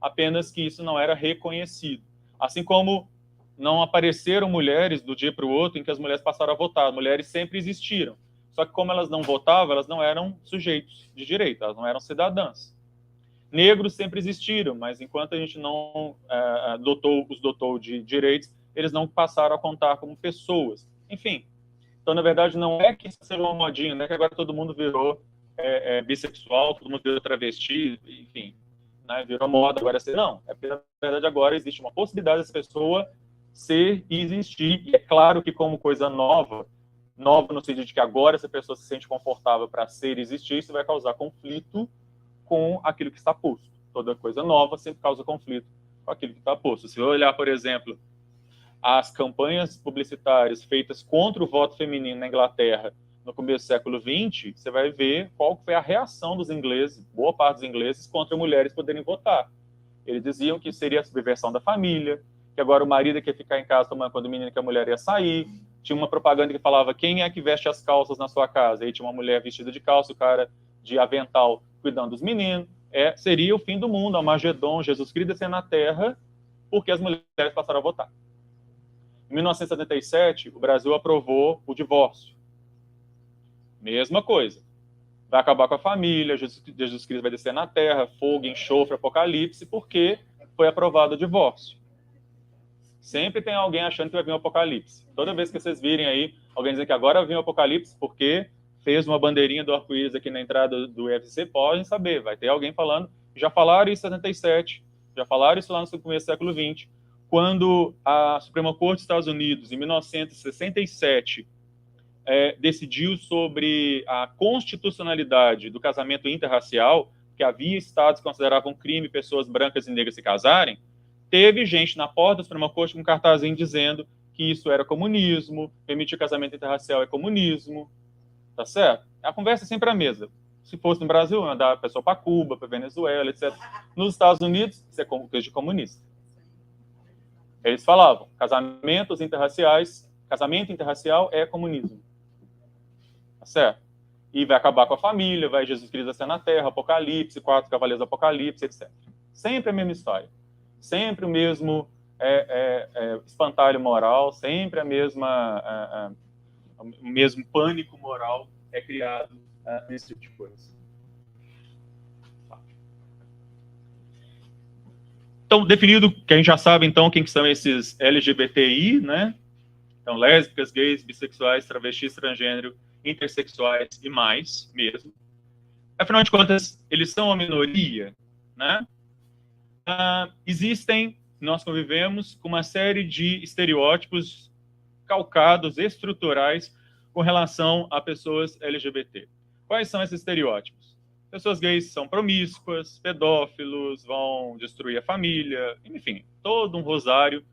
Apenas que isso não era reconhecido. Assim como não apareceram mulheres do dia para o outro em que as mulheres passaram a votar. As mulheres sempre existiram. Só que como elas não votavam, elas não eram sujeitos de direito, elas não eram cidadãs. Negros sempre existiram, mas enquanto a gente não os dotou de direitos, eles não passaram a contar como pessoas. Enfim, então, na verdade, não é que isso seja uma modinha, não é que agora todo mundo virou bissexual, todo mundo virou travesti, enfim, né, virou moda agora ser. Não, é porque, na verdade, agora existe uma possibilidade dessa pessoa ser e existir, e é claro que como coisa nova no sentido de que agora essa pessoa se sente confortável para ser e existir, isso vai causar conflito com aquilo que está posto. Toda coisa nova sempre causa conflito com aquilo que está posto. Se eu olhar, por exemplo, as campanhas publicitárias feitas contra o voto feminino na Inglaterra no começo do século XX, você vai ver qual foi a reação dos ingleses, boa parte dos ingleses, contra mulheres poderem votar. Eles diziam que seria a subversão da família, que agora o marido quer ficar em casa tomando conta do menino, que a mulher ia sair. Tinha uma propaganda que falava quem é que veste as calças na sua casa. Aí tinha uma mulher vestida de calça, o cara de avental cuidando dos meninos. Seria o fim do mundo, Armagedon, Jesus Cristo descendo na Terra, porque as mulheres passaram a votar. Em 1977, o Brasil aprovou o divórcio. Mesma coisa. Vai acabar com a família, Jesus Cristo vai descer na Terra, fogo, enxofre, apocalipse, porque foi aprovado o divórcio. Sempre tem alguém achando que vai vir o apocalipse. Toda vez que vocês virem aí, alguém dizendo que agora vem o apocalipse porque fez uma bandeirinha do arco-íris aqui na entrada do UFC, podem saber, vai ter alguém falando, já falaram isso em 77, já falaram isso lá no começo do século XX, quando a Suprema Corte dos Estados Unidos, em 1967, decidiu sobre a constitucionalidade do casamento interracial, que havia estados que consideravam crime pessoas brancas e negras se casarem, teve gente na porta da Suprema Corte com um cartazinho dizendo que isso era comunismo, permitir casamento interracial é comunismo, tá certo? A conversa é sempre a mesma. Se fosse no Brasil, mandar a pessoa para Cuba, para Venezuela, etc. Nos Estados Unidos, isso é coisa de comunista. Eles falavam, casamento interracial é comunismo. Tá certo? E vai acabar com a família, vai Jesus Cristo descer na Terra, Apocalipse, 4 cavaleiros do Apocalipse, etc. Sempre a mesma história. Sempre o mesmo espantalho moral, sempre o mesmo pânico moral é criado nesse tipo de coisa. Então, definido que a gente já sabe, então, quem que são esses LGBTI, né? Então, lésbicas, gays, bissexuais, travestis, transgênero, intersexuais e mais mesmo. Afinal de contas, eles são uma minoria, né? Existem, nós convivemos com uma série de estereótipos calcados, estruturais, com relação a pessoas LGBT. Quais são esses estereótipos? Pessoas gays são promíscuas, pedófilos, vão destruir a família, enfim, todo um rosário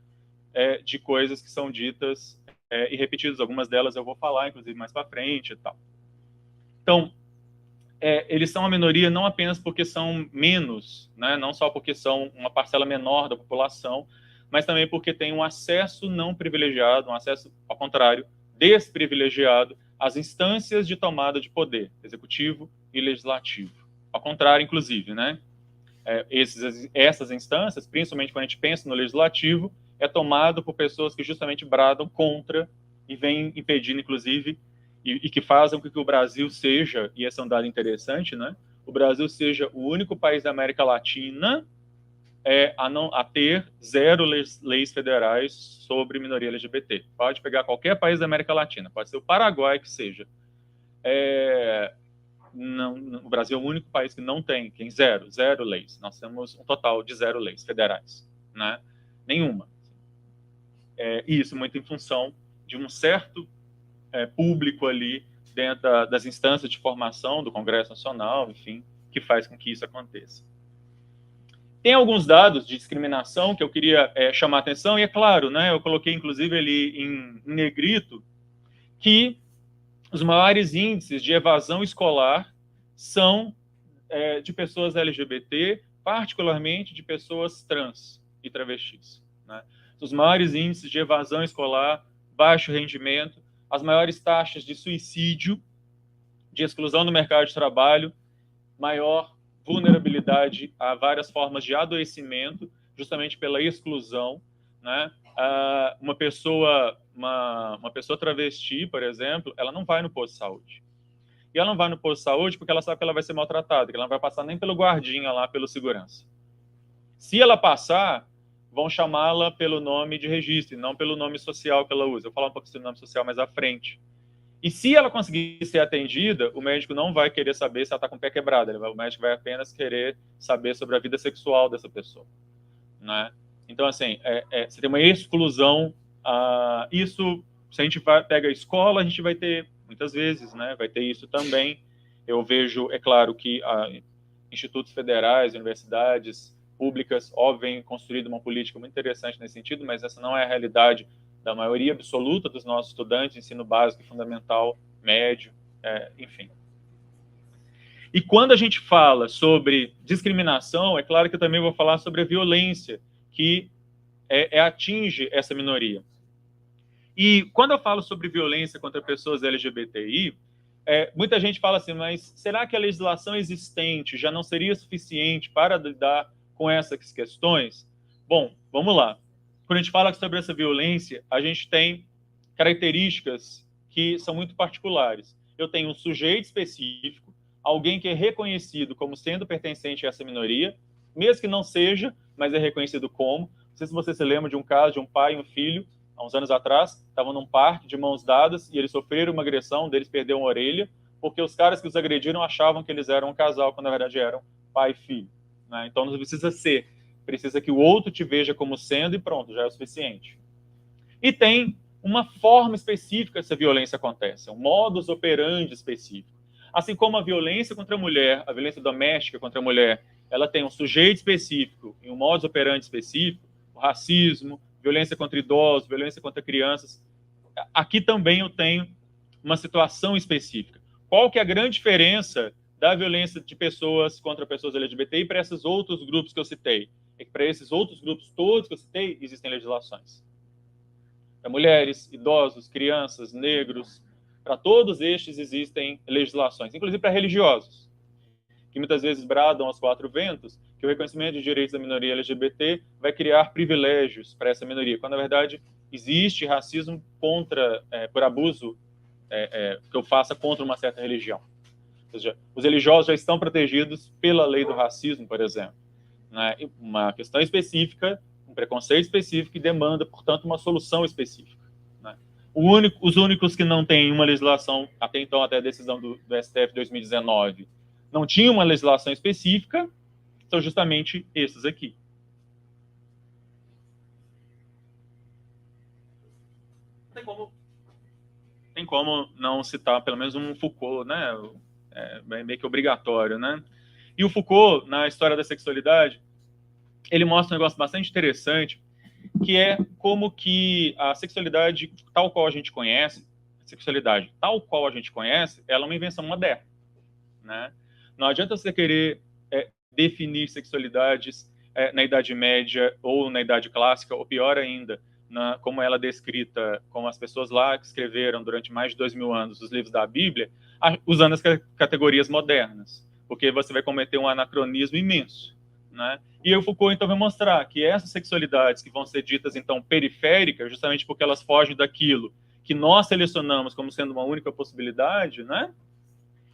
de coisas que são ditas e repetidas. Algumas delas eu vou falar, inclusive, mais para frente e tal. Então, eles são uma minoria não apenas porque são menos, né? Não só porque são uma parcela menor da população, mas também porque têm um acesso não privilegiado, um acesso, ao contrário, desprivilegiado às instâncias de tomada de poder, executivo e legislativo. Ao contrário, inclusive, né? Essas instâncias, principalmente quando a gente pensa no legislativo, é tomado por pessoas que justamente bradam contra e vêm impedindo, inclusive, e que fazem com que o Brasil seja, e esse é um dado interessante, né? O Brasil seja o único país da América Latina a ter 0 leis federais sobre minoria LGBT. Pode pegar qualquer país da América Latina, pode ser o Paraguai que seja. O Brasil é o único país que não tem 0 leis. Nós temos um total de 0 leis federais, né? Nenhuma. Isso muito em função de um certo público ali dentro das instâncias de formação do Congresso Nacional, enfim, que faz com que isso aconteça. Tem alguns dados de discriminação que eu queria chamar a atenção, e é claro, né, eu coloquei inclusive ali em negrito, que os maiores índices de evasão escolar são de pessoas LGBT, particularmente de pessoas trans e travestis, né? Os maiores índices de evasão escolar, baixo rendimento, as maiores taxas de suicídio, de exclusão do mercado de trabalho, maior vulnerabilidade a várias formas de adoecimento, justamente pela exclusão, né? Uma pessoa travesti, por exemplo, ela não vai no posto de saúde. E ela não vai no posto de saúde porque ela sabe que ela vai ser maltratada, que ela não vai passar nem pelo guardinha lá, pelo segurança. Se ela passar, vão chamá-la pelo nome de registro, e não pelo nome social que ela usa. Eu vou falar um pouco sobre o nome social mais à frente. E se ela conseguir ser atendida, o médico não vai querer saber se ela está com o pé quebrado. O médico vai apenas querer saber sobre a vida sexual dessa pessoa, né? Então, assim, você tem uma exclusão. Isso, se a gente pega a escola, a gente vai ter, muitas vezes, né? Vai ter isso também. Eu vejo, é claro, que institutos federais, universidades públicas, vêm construindo uma política muito interessante nesse sentido, mas essa não é a realidade da maioria absoluta dos nossos estudantes de ensino básico e fundamental, médio, enfim. E quando a gente fala sobre discriminação, é claro que eu também vou falar sobre a violência que atinge essa minoria. E quando eu falo sobre violência contra pessoas LGBTI, muita gente fala assim, mas será que a legislação existente já não seria suficiente para lidar com essas questões? Bom, vamos lá. Quando a gente fala sobre essa violência, a gente tem características que são muito particulares. Eu tenho um sujeito específico, alguém que é reconhecido como sendo pertencente a essa minoria, mesmo que não seja, mas é reconhecido como. Não sei se você se lembra de um caso de um pai e um filho, há uns anos atrás, estavam num parque de mãos dadas e eles sofreram uma agressão, um deles perdeu uma orelha, porque os caras que os agrediram achavam que eles eram um casal, quando na verdade eram pai e filho, né? Então não precisa ser, precisa que o outro te veja como sendo e pronto, já é o suficiente. E tem uma forma específica essa violência acontece, um modus operandi específico. Assim como a violência contra a mulher, a violência doméstica contra a mulher, ela tem um sujeito específico e um modus operandi específico, o racismo, violência contra idosos, violência contra crianças. Aqui também eu tenho uma situação específica. Qual que é a grande diferença da violência de pessoas contra pessoas LGBTI para esses outros grupos que eu citei? É que para esses outros grupos todos que eu citei, existem legislações. Para mulheres, idosos, crianças, negros, para todos estes existem legislações, inclusive para religiosos, que muitas vezes bradam aos quatro ventos que o reconhecimento de direitos da minoria LGBT vai criar privilégios para essa minoria, quando na verdade existe racismo por abuso que eu faça contra uma certa religião. Ou seja, os religiosos já estão protegidos pela lei do racismo, por exemplo, né? Uma questão específica, um preconceito específico e demanda, portanto, uma solução específica, né? Os únicos que não têm uma legislação, até então, até a decisão do STF 2019, não tinham uma legislação específica, são justamente esses aqui. Tem como não citar pelo menos um Foucault, né? É meio que obrigatório, né? E o Foucault, na História da Sexualidade, ele mostra um negócio bastante interessante, que é como que a sexualidade tal qual a gente conhece, ela é uma invenção moderna, né? Não adianta você querer definir sexualidades na Idade Média ou na Idade Clássica, ou pior ainda, como ela é descrita, como as pessoas lá que escreveram durante mais de 2000 anos os livros da Bíblia, usando as categorias modernas, porque você vai cometer um anacronismo imenso, né? E o Foucault, então, vai mostrar que essas sexualidades que vão ser ditas, então, periféricas, justamente porque elas fogem daquilo que nós selecionamos como sendo uma única possibilidade, né?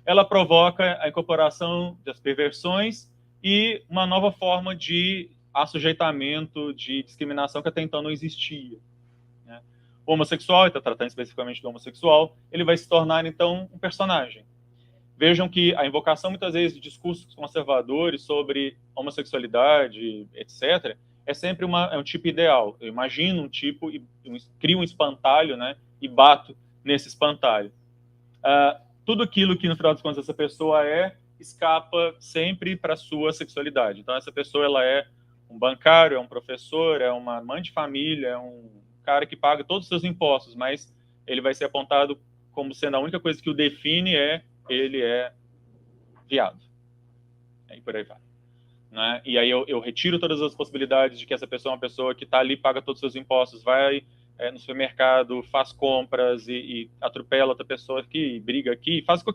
Ela provoca a incorporação das perversões e uma nova forma de assujeitamento, de discriminação que até então não existia, né? O homossexual, está tratando especificamente do homossexual, ele vai se tornar, então, um personagem. Vejam que a invocação, muitas vezes, de discursos conservadores sobre homossexualidade, etc., é sempre um tipo ideal. Eu imagino um tipo, e crio um espantalho, né, e bato nesse espantalho. Tudo aquilo que, no final das contas, essa pessoa escapa sempre para a sua sexualidade. Então, essa pessoa ela é um bancário, é um professor, é uma mãe de família, é um cara que paga todos os seus impostos, mas ele vai ser apontado como sendo a única coisa que o define ele é viado. E por aí vai. Né? E aí eu retiro todas as possibilidades de que essa pessoa é uma pessoa que está ali, paga todos os seus impostos, vai no supermercado, faz compras e atropela outra pessoa aqui, briga aqui, faz o que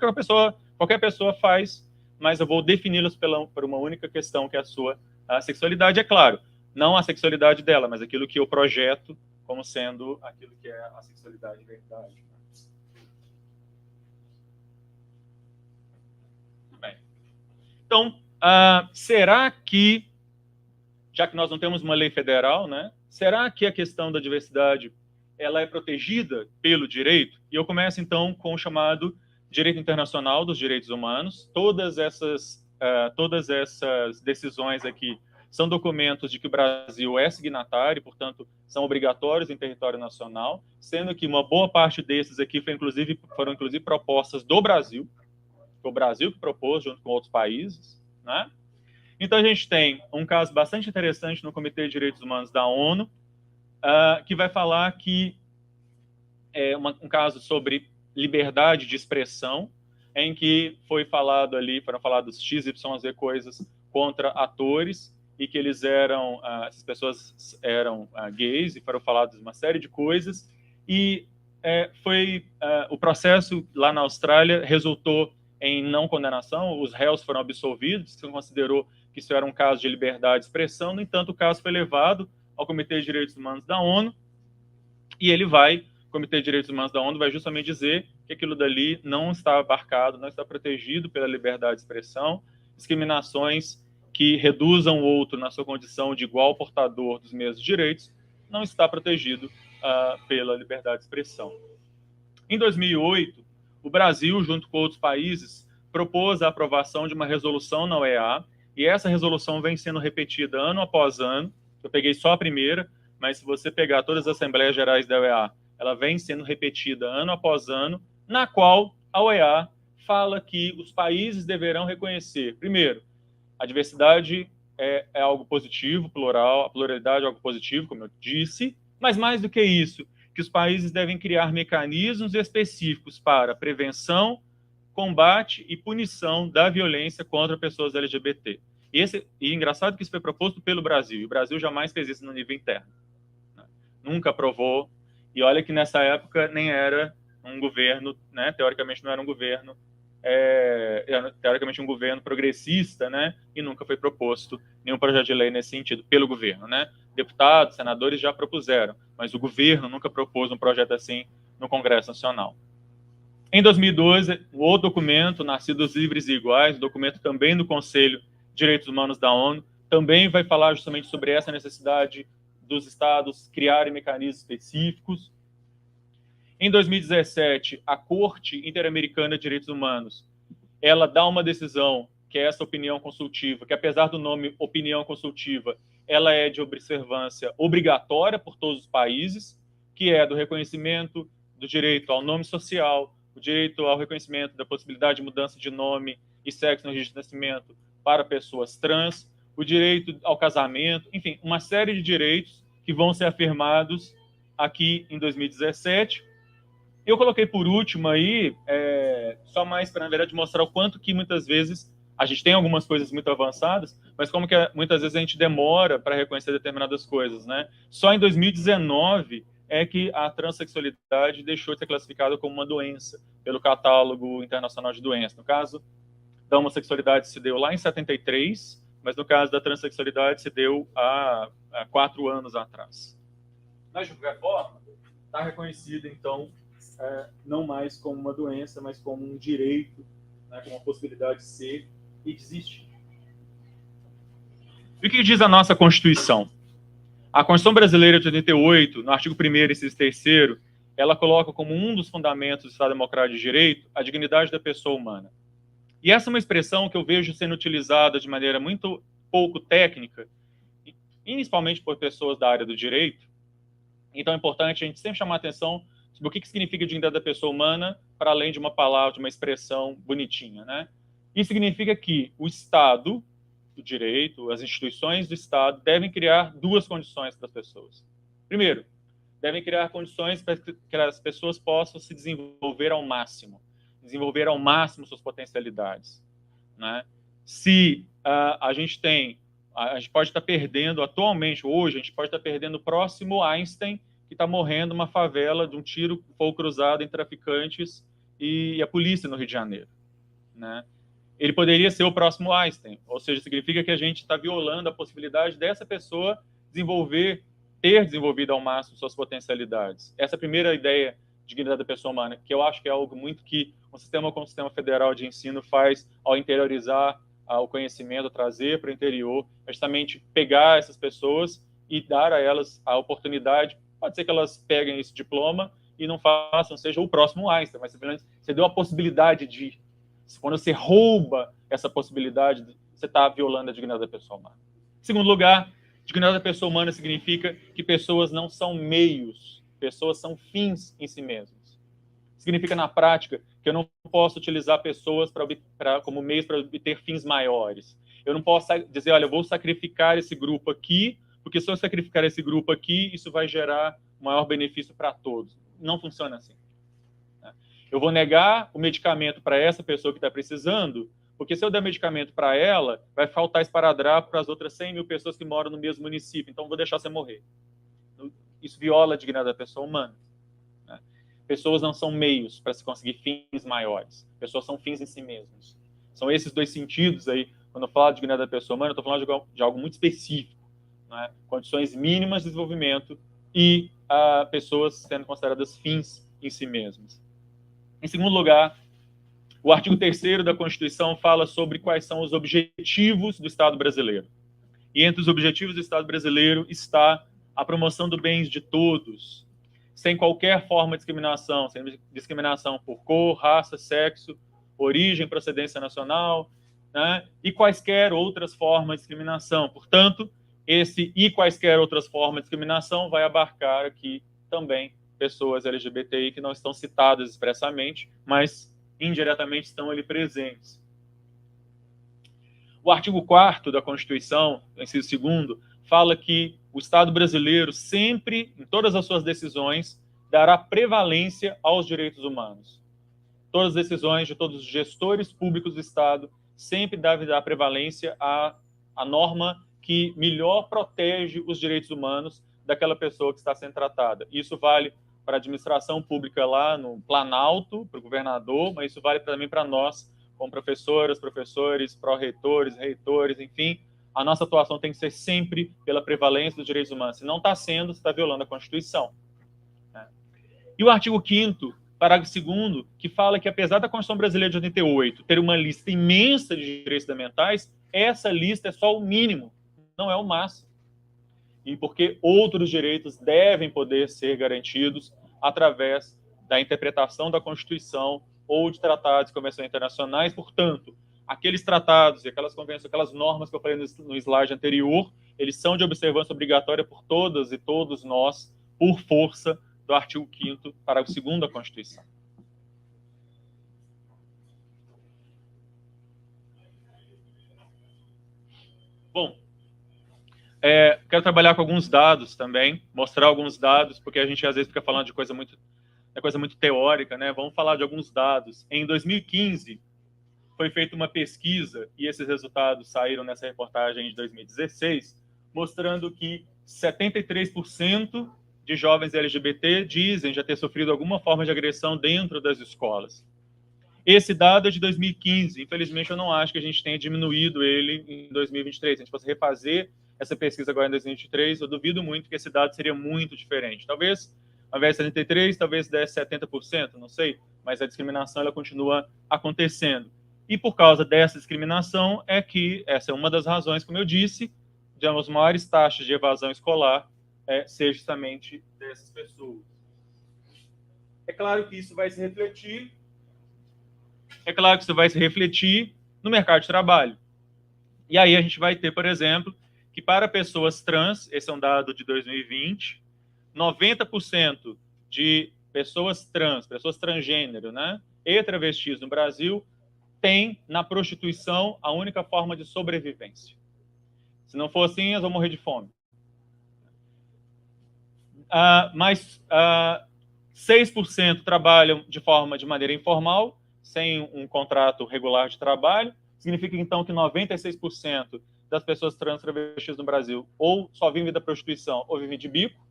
qualquer pessoa faz, mas eu vou defini-las por uma única questão, que é a sexualidade, é claro, não a sexualidade dela, mas aquilo que eu projeto como sendo aquilo que é a sexualidade de verdade. Muito bem. Então, será que, já que nós não temos uma lei federal, né, será que a questão da diversidade ela é protegida pelo direito? E eu começo, então, com o chamado direito internacional dos direitos humanos. Todas essas decisões aqui são documentos de que o Brasil é signatário, portanto, são obrigatórios em território nacional, sendo que uma boa parte desses aqui foram inclusive propostas do Brasil, foi o Brasil que propôs junto com outros países, né? Então, a gente tem um caso bastante interessante no Comitê de Direitos Humanos da ONU, que vai falar que é um caso sobre liberdade de expressão, em que foram falados XYZ coisas contra atores, e que essas pessoas eram gays, e foram faladas uma série de coisas, e o processo lá na Austrália resultou em não condenação, os réus foram absolvidos, se considerou que isso era um caso de liberdade de expressão. No entanto, o caso foi levado ao Comitê de Direitos Humanos da ONU, e o Comitê de Direitos Humanos da ONU vai justamente dizer que aquilo dali não está abarcado, não está protegido pela liberdade de expressão, discriminações que reduzam o outro na sua condição de igual portador dos mesmos direitos, não está protegido pela liberdade de expressão. Em 2008, o Brasil, junto com outros países, propôs a aprovação de uma resolução na OEA, e essa resolução vem sendo repetida ano após ano. Eu peguei só a primeira, mas se você pegar todas as Assembleias Gerais da OEA, ela vem sendo repetida ano após ano, na qual a OEA fala que os países deverão reconhecer, primeiro, a diversidade é algo positivo, plural, a pluralidade é algo positivo, como eu disse, mas mais do que isso, que os países devem criar mecanismos específicos para prevenção, combate e punição da violência contra pessoas LGBT. E engraçado que isso foi proposto pelo Brasil, e o Brasil jamais fez isso no nível interno. Nunca aprovou, e olha que nessa época nem era um governo, né, teoricamente não era um governo, era teoricamente um governo progressista, né, e nunca foi proposto nenhum projeto de lei nesse sentido pelo governo, né. Deputados, senadores já propuseram, mas o governo nunca propôs um projeto assim no Congresso Nacional. Em 2012, o outro documento, Nascidos Livres e Iguais, documento também do Conselho de Direitos Humanos da ONU, também vai falar justamente sobre essa necessidade dos estados criarem mecanismos específicos. Em 2017, a Corte Interamericana de Direitos Humanos, ela dá uma decisão, que é essa opinião consultiva, que apesar do nome opinião consultiva, ela é de observância obrigatória por todos os países, que é do reconhecimento do direito ao nome social, o direito ao reconhecimento da possibilidade de mudança de nome e sexo no registro de nascimento para pessoas trans, o direito ao casamento, enfim, uma série de direitos que vão ser afirmados aqui em 2017. Eu coloquei por último aí, só mais para, na verdade, mostrar o quanto que muitas vezes a gente tem algumas coisas muito avançadas, mas como que muitas vezes a gente demora para reconhecer determinadas coisas, né? Só em 2019 é que a transexualidade deixou de ser classificada como uma doença pelo Catálogo Internacional de Doenças. No caso da homossexualidade se deu lá em 73, mas no caso da transexualidade se deu há 4 anos atrás. Mas, de qualquer forma, está reconhecido, então, não mais como uma doença, mas como um direito, né, como uma possibilidade de ser e de existir. E o que diz a nossa Constituição? A Constituição Brasileira de 88, no artigo 1º, inciso 3º, ela coloca como um dos fundamentos do Estado Democrático de Direito a dignidade da pessoa humana. E essa é uma expressão que eu vejo sendo utilizada de maneira muito pouco técnica, principalmente por pessoas da área do direito. Então é importante a gente sempre chamar a atenção sobre o que significa dignidade da pessoa humana, para além de uma palavra, de uma expressão bonitinha, né? Isso significa que o Estado, o direito, as instituições do Estado devem criar duas condições para as pessoas. Primeiro, devem criar condições para que as pessoas possam se desenvolver ao máximo suas potencialidades, né? Se a gente pode estar perdendo atualmente, hoje, a gente pode estar perdendo o próximo Einstein, que está morrendo numa favela de um tiro que foi cruzado em traficantes e a polícia no Rio de Janeiro, né? Ele poderia ser o próximo Einstein, ou seja, significa que a gente está violando a possibilidade dessa pessoa ter desenvolvido ao máximo suas potencialidades. Essa é a primeira ideia de dignidade da pessoa humana, que eu acho que é algo muito que um sistema como o Sistema Federal de Ensino faz ao interiorizar o conhecimento, trazer para o interior, é justamente pegar essas pessoas e dar a elas a oportunidade. Pode ser que elas peguem esse diploma e não seja o próximo Einstein, mas você deu a possibilidade de. Quando você rouba essa possibilidade, você está violando a dignidade da pessoa humana. Em segundo lugar, dignidade da pessoa humana significa que pessoas não são meios, pessoas são fins em si mesmas. Significa, na prática, que eu não posso utilizar pessoas como meios para obter fins maiores. Eu não posso dizer, olha, eu vou sacrificar esse grupo aqui, porque se eu sacrificar esse grupo aqui, isso vai gerar maior benefício para todos. Não funciona assim. Eu vou negar o medicamento para essa pessoa que está precisando, porque se eu der medicamento para ela, vai faltar esparadrapo para as outras 100 mil pessoas que moram no mesmo município, então vou deixar você morrer. Isso viola a dignidade da pessoa humana. Né? Pessoas não são meios para se conseguir fins maiores. Pessoas são fins em si mesmas. São esses dois sentidos aí. Quando eu falo de dignidade da pessoa humana, eu estou falando de algo muito específico. Né? Condições mínimas de desenvolvimento e pessoas sendo consideradas fins em si mesmas. Em segundo lugar, o artigo 3º da Constituição fala sobre quais são os objetivos do Estado brasileiro. E entre os objetivos do Estado brasileiro está a promoção do bem de todos, sem qualquer forma de discriminação, sem discriminação por cor, raça, sexo, origem, procedência nacional, né? E quaisquer outras formas de discriminação. Portanto, esse e quaisquer outras formas de discriminação vai abarcar aqui também pessoas LGBTI que não estão citadas expressamente, mas indiretamente estão ali presentes. O artigo 4º da Constituição, inciso 2º, fala que o Estado brasileiro sempre, em todas as suas decisões, dará prevalência aos direitos humanos. Todas as decisões de todos os gestores públicos do Estado sempre devem dar prevalência à norma que melhor protege os direitos humanos daquela pessoa que está sendo tratada. Isso vale para a administração pública lá no Planalto, para o governador, mas isso vale também para nós, como professoras, professores, pró-reitores, reitores, enfim, a nossa atuação tem que ser sempre pela prevalência dos direitos humanos. Se não está sendo, você está violando a Constituição. E o artigo 5º, parágrafo 2º, que fala que apesar da Constituição Brasileira de 88 ter uma lista imensa de direitos fundamentais, essa lista é só o mínimo, não é o máximo. E porque outros direitos devem poder ser garantidos através da interpretação da Constituição ou de tratados e convenções internacionais. Portanto, aqueles tratados e aquelas convenções, aquelas normas que eu falei no slide anterior, eles são de observância obrigatória por todas e todos nós, por força do artigo 5º, parágrafo 2º da Constituição. Bom, quero trabalhar com alguns dados também, mostrar alguns dados, porque a gente às vezes fica falando de coisa muito teórica, né? Vamos falar de alguns dados. Em 2015, foi feita uma pesquisa, e esses resultados saíram nessa reportagem de 2016, mostrando que 73% de jovens LGBT dizem já ter sofrido alguma forma de agressão dentro das escolas. Esse dado é de 2015. Infelizmente, eu não acho que a gente tenha diminuído ele em 2023. Se a gente fosse refazer essa pesquisa agora em 2023, eu duvido muito que esse dado seria muito diferente. Talvez, ao invés de 73%, talvez desse 70%, não sei, mas a discriminação ela continua acontecendo. E por causa dessa discriminação é que essa é uma das razões, como eu disse, de as maiores taxas de evasão escolar ser justamente dessas pessoas. É claro que isso vai se refletir no mercado de trabalho. E aí a gente vai ter, por exemplo, que para pessoas trans, esse é um dado de 2020, 90% de pessoas trans, pessoas transgênero, né, e travestis no Brasil, tem na prostituição a única forma de sobrevivência. Se não for assim, elas vão morrer de fome. Mas 6% trabalham de maneira informal, sem um contrato regular de trabalho. Significa, então, que 96% das pessoas trans travestis no Brasil ou só vivem da prostituição ou vivem de bico,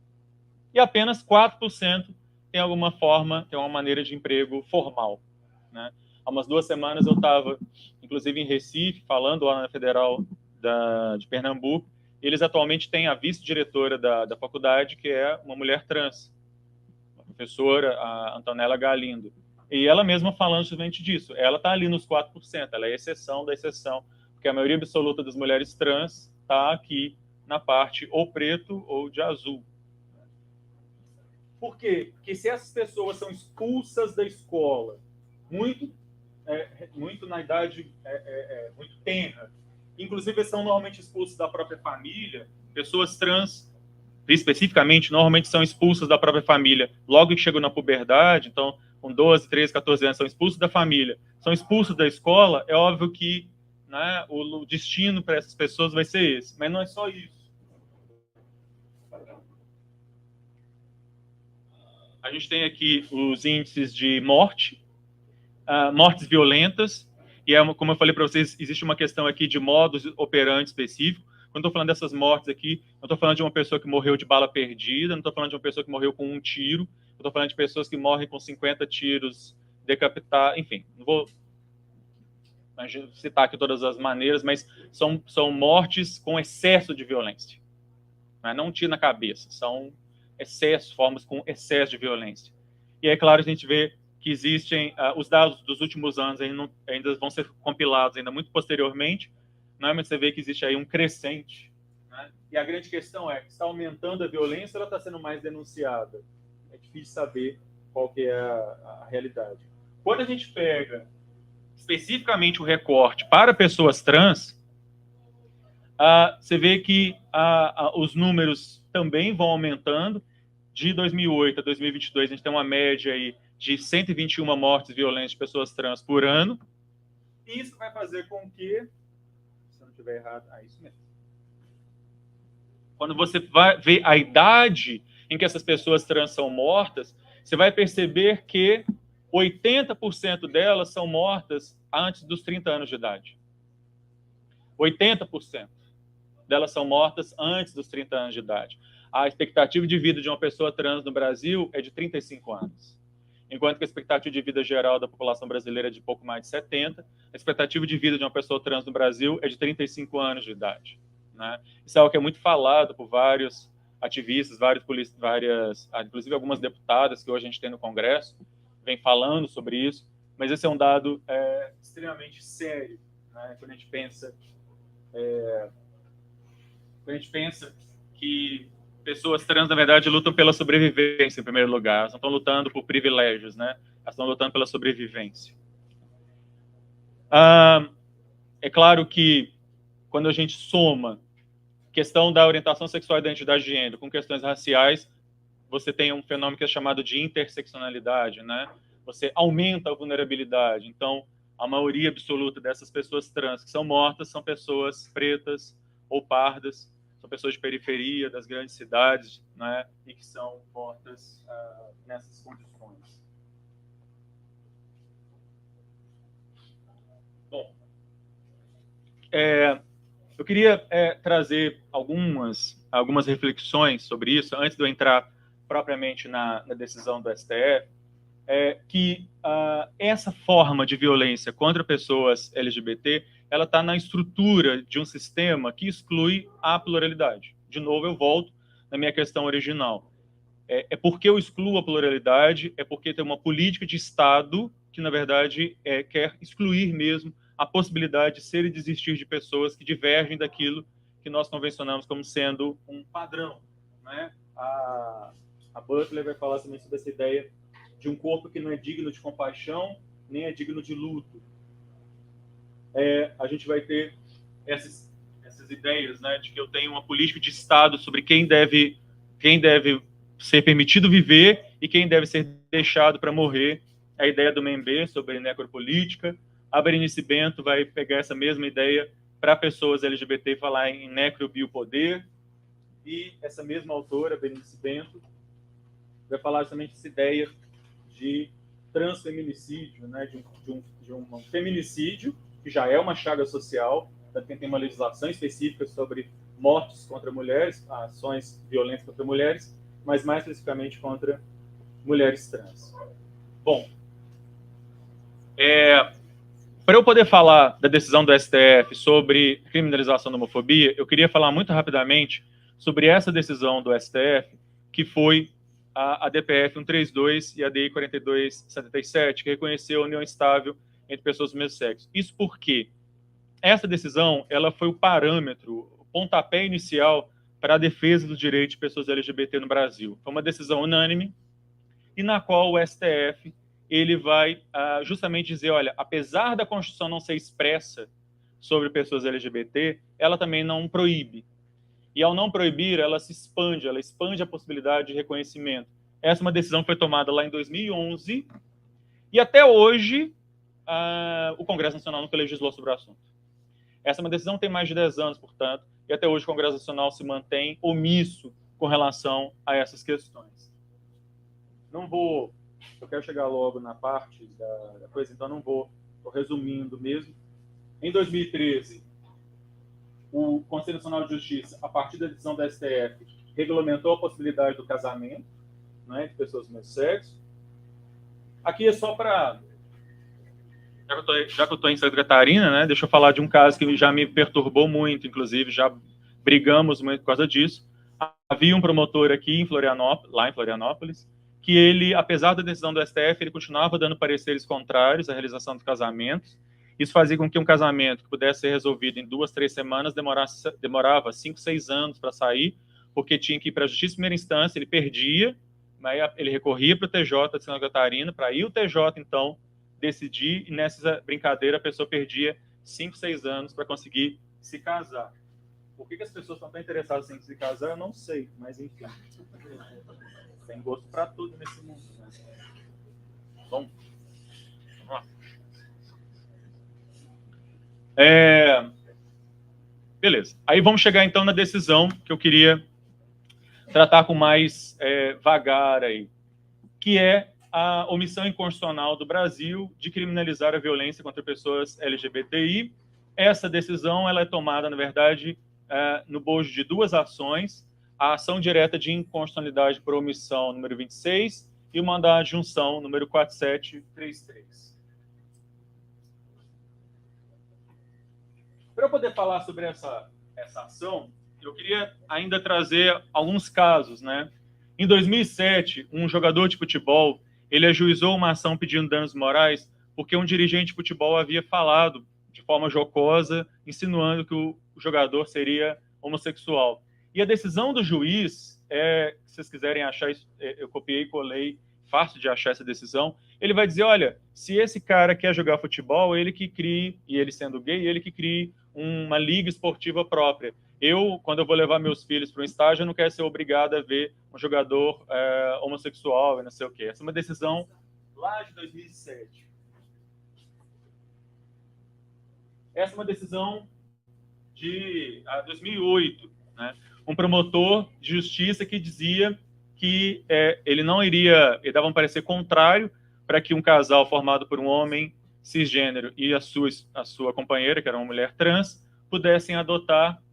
e apenas 4% tem alguma forma, tem uma maneira de emprego formal, né? Há umas 2 semanas eu estava, inclusive, em Recife, falando lá na Federal de Pernambuco. Eles atualmente têm a vice-diretora da faculdade, que é uma mulher trans, a professora, a Antonella Galindo. E ela mesma falando justamente disso. Ela está ali nos 4%, ela é exceção da exceção, porque a maioria absoluta das mulheres trans está aqui na parte ou preto ou de azul. Por quê? Porque se essas pessoas são expulsas da escola, muito na idade muito tenra, inclusive são normalmente expulsos da própria família, pessoas trans, especificamente, normalmente são expulsas da própria família logo que chegam na puberdade, então, com 12, 13, 14 anos, são expulsos da família, são expulsos da escola, é óbvio que, né, o destino para essas pessoas vai ser esse, mas não é só isso. A gente tem aqui os índices de mortes violentas, e como eu falei para vocês, existe uma questão aqui de modus operandi específico. Quando eu estou falando dessas mortes aqui, não estou falando de uma pessoa que morreu de bala perdida, não estou falando de uma pessoa que morreu com 1 tiro, estou falando de pessoas que morrem com 50 tiros, decapitadas, enfim, não vou citar aqui todas as maneiras, mas são mortes com excesso de violência, né? Não tiro na cabeça, são formas com excesso de violência. E é claro, a gente vê que existem, os dados dos últimos anos ainda vão ser compilados ainda muito posteriormente, né? Mas você vê que existe aí um crescente, né? E a grande questão é, está aumentando a violência ou ela está sendo mais denunciada? É difícil saber qual que é a realidade. Quando a gente pega especificamente o recorte para pessoas trans, você vê que os números também vão aumentando. De 2008 a 2022, a gente tem uma média aí de 121 mortes violentas de pessoas trans por ano. E isso vai fazer com que, se eu não estiver errado, isso mesmo. Quando você vai ver a idade em que essas pessoas trans são mortas, você vai perceber que 80% delas são mortas antes dos 30 anos de idade. 80% delas são mortas antes dos 30 anos de idade. A expectativa de vida de uma pessoa trans no Brasil é de 35 anos. Enquanto que a expectativa de vida geral da população brasileira é de pouco mais de 70, a expectativa de vida de uma pessoa trans no Brasil é de 35 anos de idade, né? Isso é algo que é muito falado por vários ativistas, inclusive algumas deputadas que hoje a gente tem no Congresso, vem falando sobre isso, mas esse é um dado extremamente sério, né? Quando a gente pensa que pessoas trans, na verdade, lutam pela sobrevivência, em primeiro lugar. Elas não estão lutando por privilégios, né? Elas estão lutando pela sobrevivência. É claro que, quando a gente soma questão da orientação sexual e da identidade de gênero com questões raciais, você tem um fenômeno que é chamado de interseccionalidade, né? Você aumenta a vulnerabilidade. Então, a maioria absoluta dessas pessoas trans que são mortas são pessoas pretas ou pardas, são pessoas de periferia das grandes cidades, né, e que são mortas nessas condições. Bom, eu queria trazer algumas reflexões sobre isso, antes de eu entrar propriamente na decisão do STF, que essa forma de violência contra pessoas LGBT, ela está na estrutura de um sistema que exclui a pluralidade. De novo, eu volto na minha questão original. Porque eu excluo a pluralidade, é porque tem uma política de Estado que, na verdade, quer excluir mesmo a possibilidade de ser e desistir de pessoas que divergem daquilo que nós convencionamos como sendo um padrão, né? A Butler vai falar também sobre essa ideia de um corpo que não é digno de compaixão, nem é digno de luto. A gente vai ter essas ideias, né, de que eu tenho uma política de Estado sobre quem deve ser permitido viver e quem deve ser deixado para morrer. A ideia do Mbembe sobre necropolítica, A Berenice Bento vai pegar essa mesma ideia para pessoas LGBT e falar em necrobiopoder. E essa mesma autora, Berenice Bento, vai falar justamente essa ideia de transfeminicídio, né? de um feminicídio, que já é uma chaga social, tem uma legislação específica sobre mortes contra mulheres, ações violentas contra mulheres, mas mais especificamente contra mulheres trans. Bom, para eu poder falar da decisão do STF sobre criminalização da homofobia, eu queria falar muito rapidamente sobre essa decisão do STF, que foi a DPF 132 e a DI 4277, que reconheceu a união estável entre pessoas do mesmo sexo. Isso porque essa decisão ela foi o parâmetro, o pontapé inicial para a defesa dos direitos de pessoas LGBT no Brasil. Foi uma decisão unânime e na qual o STF ele vai justamente dizer, olha, apesar da Constituição não ser expressa sobre pessoas LGBT, ela também não proíbe. E ao não proibir, ela expande a possibilidade de reconhecimento. Essa é uma decisão que foi tomada lá em 2011 e até hoje o Congresso Nacional nunca legislou sobre o assunto. Essa é uma decisão que tem mais de 10 anos, portanto, e até hoje o Congresso Nacional se mantém omisso com relação a essas questões. Eu quero chegar logo na parte da coisa, então não vou, estou resumindo mesmo. Em 2013, o Conselho Nacional de Justiça, a partir da decisão da STF, regulamentou a possibilidade do casamento, né, de pessoas do mesmo sexo. Aqui é só para... Já que eu estou em Santa Catarina, né, deixa eu falar de um caso que já me perturbou muito, inclusive, já brigamos muito por causa disso. Havia um promotor aqui lá em Florianópolis, que ele, apesar da decisão do STF, ele continuava dando pareceres contrários à realização dos casamentos. Isso fazia com que um casamento que pudesse ser resolvido em 2, 3 semanas demorava 5, 6 anos para sair, porque tinha que ir para a justiça de primeira instância, ele perdia, aí ele recorria para o TJ de Santa Catarina, para ir o TJ, então, decidir, e nessa brincadeira a pessoa perdia 5, 6 anos para conseguir se casar. Por que as pessoas estão tão interessadas em se casar, eu não sei, mas enfim. Tem gosto para tudo nesse mundo, né? Bom, vamos lá. Beleza. Aí vamos chegar então na decisão que eu queria tratar com mais vagar aí, que é a omissão inconstitucional do Brasil de criminalizar a violência contra pessoas LGBTI. Essa decisão ela é tomada, na verdade, no bojo de 2 ações: a ação direta de inconstitucionalidade por omissão número 26 e o mandado de junção número 4733. Para eu poder falar sobre essa ação, eu queria ainda trazer alguns casos, né? Em 2007, um jogador de futebol, ele ajuizou uma ação pedindo danos morais porque um dirigente de futebol havia falado de forma jocosa, insinuando que o jogador seria homossexual. E a decisão do juiz, se vocês quiserem achar isso, eu copiei e colei, fácil de achar essa decisão, ele vai dizer, olha, se esse cara quer jogar futebol, ele que crie, e ele sendo gay, ele que crie uma liga esportiva própria. Quando eu vou levar meus filhos para um estágio, eu não quero ser obrigado a ver um jogador homossexual e não sei o quê. Essa é uma decisão lá de 2007. Essa é uma decisão de 2008, né? Um promotor de justiça que dizia que ele dava um parecer contrário para que um casal formado por um homem cisgênero e a sua companheira, que era uma mulher trans, pudessem adotar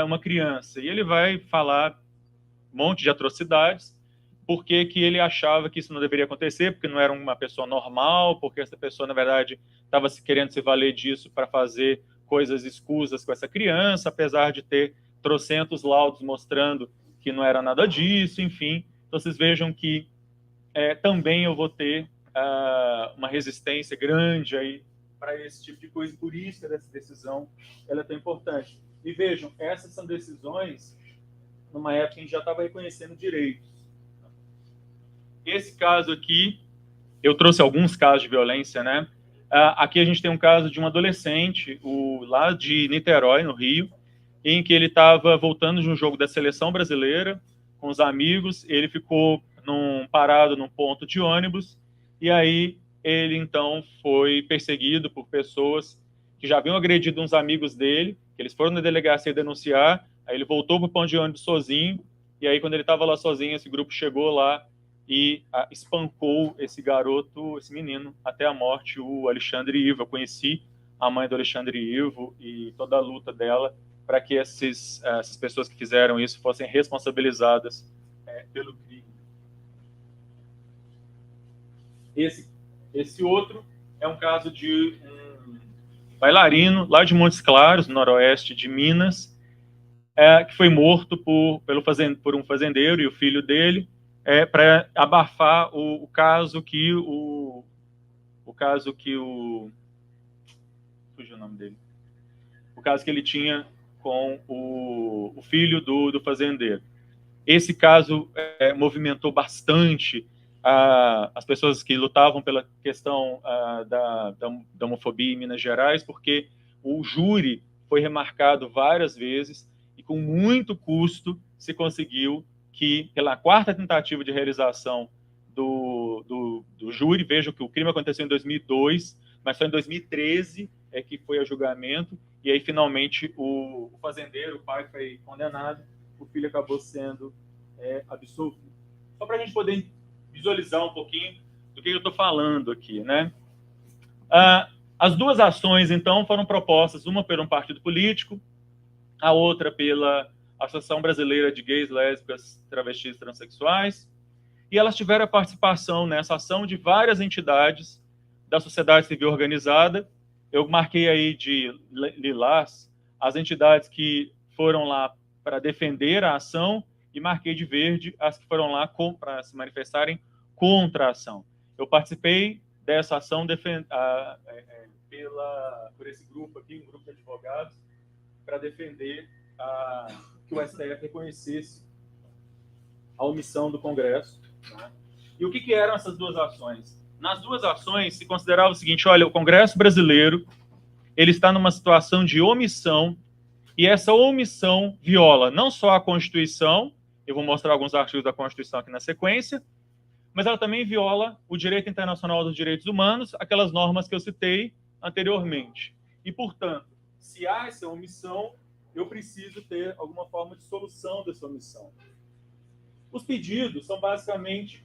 uma criança. E ele vai falar um monte de atrocidades, porque que ele achava que isso não deveria acontecer, porque não era uma pessoa normal, porque essa pessoa, na verdade, estava querendo se valer disso para fazer coisas escusas com essa criança, apesar de ter trocentos laudos mostrando que não era nada disso, enfim. Então, vocês vejam que também eu vou ter uma resistência grande aí para esse tipo de coisa, por isso que essa decisão ela é tão importante. E vejam, essas são decisões numa época em que já estava reconhecendo direitos. Esse caso aqui, eu trouxe alguns casos de violência, né? Aqui a gente tem um caso de um adolescente, lá de Niterói, no Rio, em que ele estava voltando de um jogo da seleção brasileira com os amigos, ele ficou parado num ponto de ônibus, e aí ele então foi perseguido por pessoas que já haviam agredido uns amigos dele, que eles foram na delegacia denunciar, aí ele voltou para o ponto de ônibus sozinho, e aí quando ele estava lá sozinho, esse grupo chegou lá e espancou esse garoto, esse menino, até a morte, o Alexandre Ivo. Eu conheci a mãe do Alexandre Ivo e toda a luta dela para que essas pessoas que fizeram isso fossem responsabilizadas pelo crime. Esse outro é um caso de um bailarino lá de Montes Claros, no noroeste de Minas, que foi morto por um fazendeiro e o filho dele, para abafar o caso que fugiu o nome dele. O caso que ele tinha com o filho do fazendeiro. Esse caso movimentou bastante as pessoas que lutavam pela questão da homofobia em Minas Gerais, porque o júri foi remarcado várias vezes e com muito custo se conseguiu que, pela quarta tentativa de realização do júri, vejam que o crime aconteceu em 2002, mas só em 2013 é que foi a julgamento, e aí finalmente o fazendeiro, o pai, foi condenado, o filho acabou sendo absolvido. Só para a gente poder visualizar um pouquinho do que eu estou falando aqui, né? As duas ações, então, foram propostas, uma por um partido político, a outra pela Associação Brasileira de Gays, Lésbicas, Travestis e Transsexuais, e elas tiveram a participação nessa ação de várias entidades da sociedade civil organizada. Eu marquei aí de lilás as entidades que foram lá para defender a ação e marquei de verde as que foram lá para se manifestarem contra a ação. Eu participei dessa ação por esse grupo aqui, um grupo de advogados, para defender que o STF reconhecesse a omissão do Congresso. Né? E o que eram essas duas ações? Nas duas ações se considerava o seguinte: olha, o Congresso brasileiro ele está numa situação de omissão, e essa omissão viola não só a Constituição, eu vou mostrar alguns artigos da Constituição aqui na sequência, mas ela também viola o direito internacional dos direitos humanos, aquelas normas que eu citei anteriormente. E, portanto, se há essa omissão, eu preciso ter alguma forma de solução dessa omissão. Os pedidos são basicamente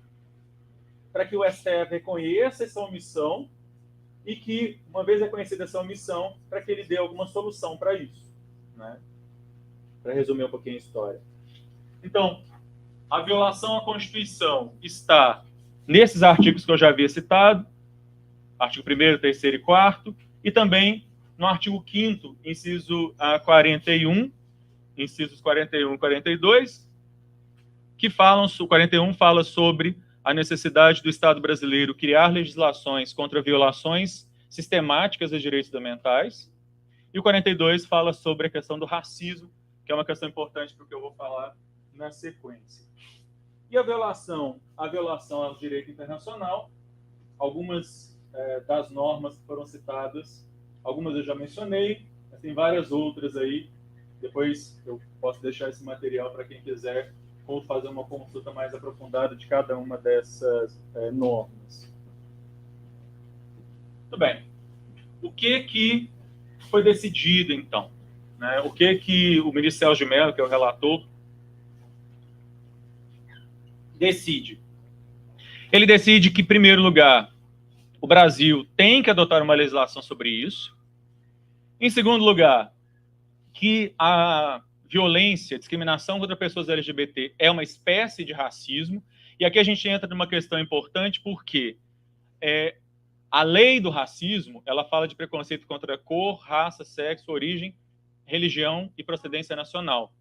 para que o STF reconheça essa omissão e que, uma vez reconhecida essa omissão, para que ele dê alguma solução para isso. Né? Para resumir um pouquinho a história. Então, a violação à Constituição está nesses artigos que eu já havia citado, artigo 1º, 3º e 4º, e também no artigo 5º, inciso 41, incisos 41 e 42, que falam, o 41 fala sobre a necessidade do Estado brasileiro criar legislações contra violações sistemáticas dos direitos fundamentais, e o 42 fala sobre a questão do racismo, que é uma questão importante para o que eu vou falar na sequência. E a violação ao direito internacional, algumas das normas que foram citadas, algumas eu já mencionei, mas tem várias outras aí. Depois eu posso deixar esse material para quem quiser ou fazer uma consulta mais aprofundada de cada uma dessas normas. Muito bem. O que foi decidido, então? Né? O que o ministro Celso de Mello, que é o relator, decide? Ele decide que, em primeiro lugar, o Brasil tem que adotar uma legislação sobre isso. Em segundo lugar, que a violência, discriminação contra pessoas LGBT é uma espécie de racismo. E aqui a gente entra numa questão importante, porque a lei do racismo, ela fala de preconceito contra cor, raça, sexo, origem, religião e procedência nacional.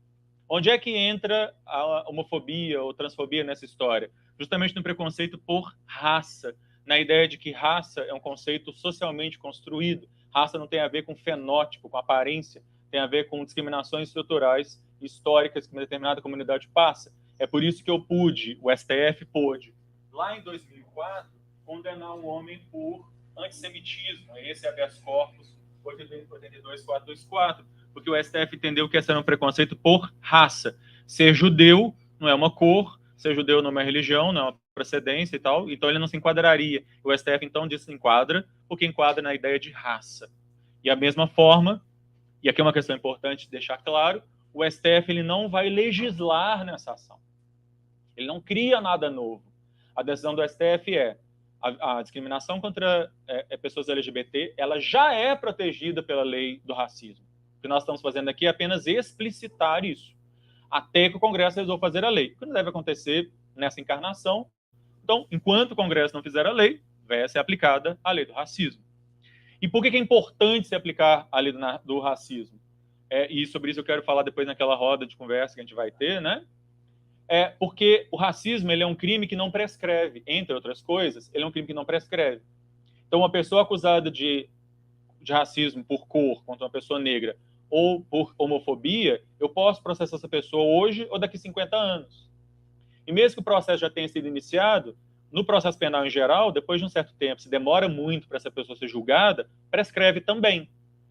Onde é que entra a homofobia ou transfobia nessa história? Justamente no preconceito por raça, na ideia de que raça é um conceito socialmente construído. Raça não tem a ver com fenótipo, com aparência, tem a ver com discriminações estruturais históricas que uma determinada comunidade passa. É por isso que o STF pôde, lá em 2004, condenar um homem por antissemitismo. Esse é habeas corpus 82424, porque o STF entendeu que esse era um preconceito por raça. Ser judeu não é uma cor, ser judeu não é uma religião, não é uma procedência e tal, então ele não se enquadraria. O STF, então, desenquadra, porque enquadra na ideia de raça. E a mesma forma, e aqui é uma questão importante deixar claro, o STF ele não vai legislar nessa ação. Ele não cria nada novo. A decisão do STF é a discriminação contra pessoas LGBT, ela já é protegida pela lei do racismo. O que nós estamos fazendo aqui é apenas explicitar isso, até que o Congresso resolva fazer a lei. O que não deve acontecer nessa encarnação. Então, enquanto o Congresso não fizer a lei, vai ser aplicada a lei do racismo. E por que é importante se aplicar a lei do racismo? E sobre isso eu quero falar depois naquela roda de conversa que a gente vai ter, né? Porque o racismo ele é um crime que não prescreve, entre outras coisas, ele é um crime que não prescreve. Então, uma pessoa acusada de racismo por cor contra uma pessoa negra ou por homofobia, eu posso processar essa pessoa hoje ou daqui 50 anos. E mesmo que o processo já tenha sido iniciado, no processo penal em geral, depois de um certo tempo, se demora muito para essa pessoa ser julgada, prescreve também.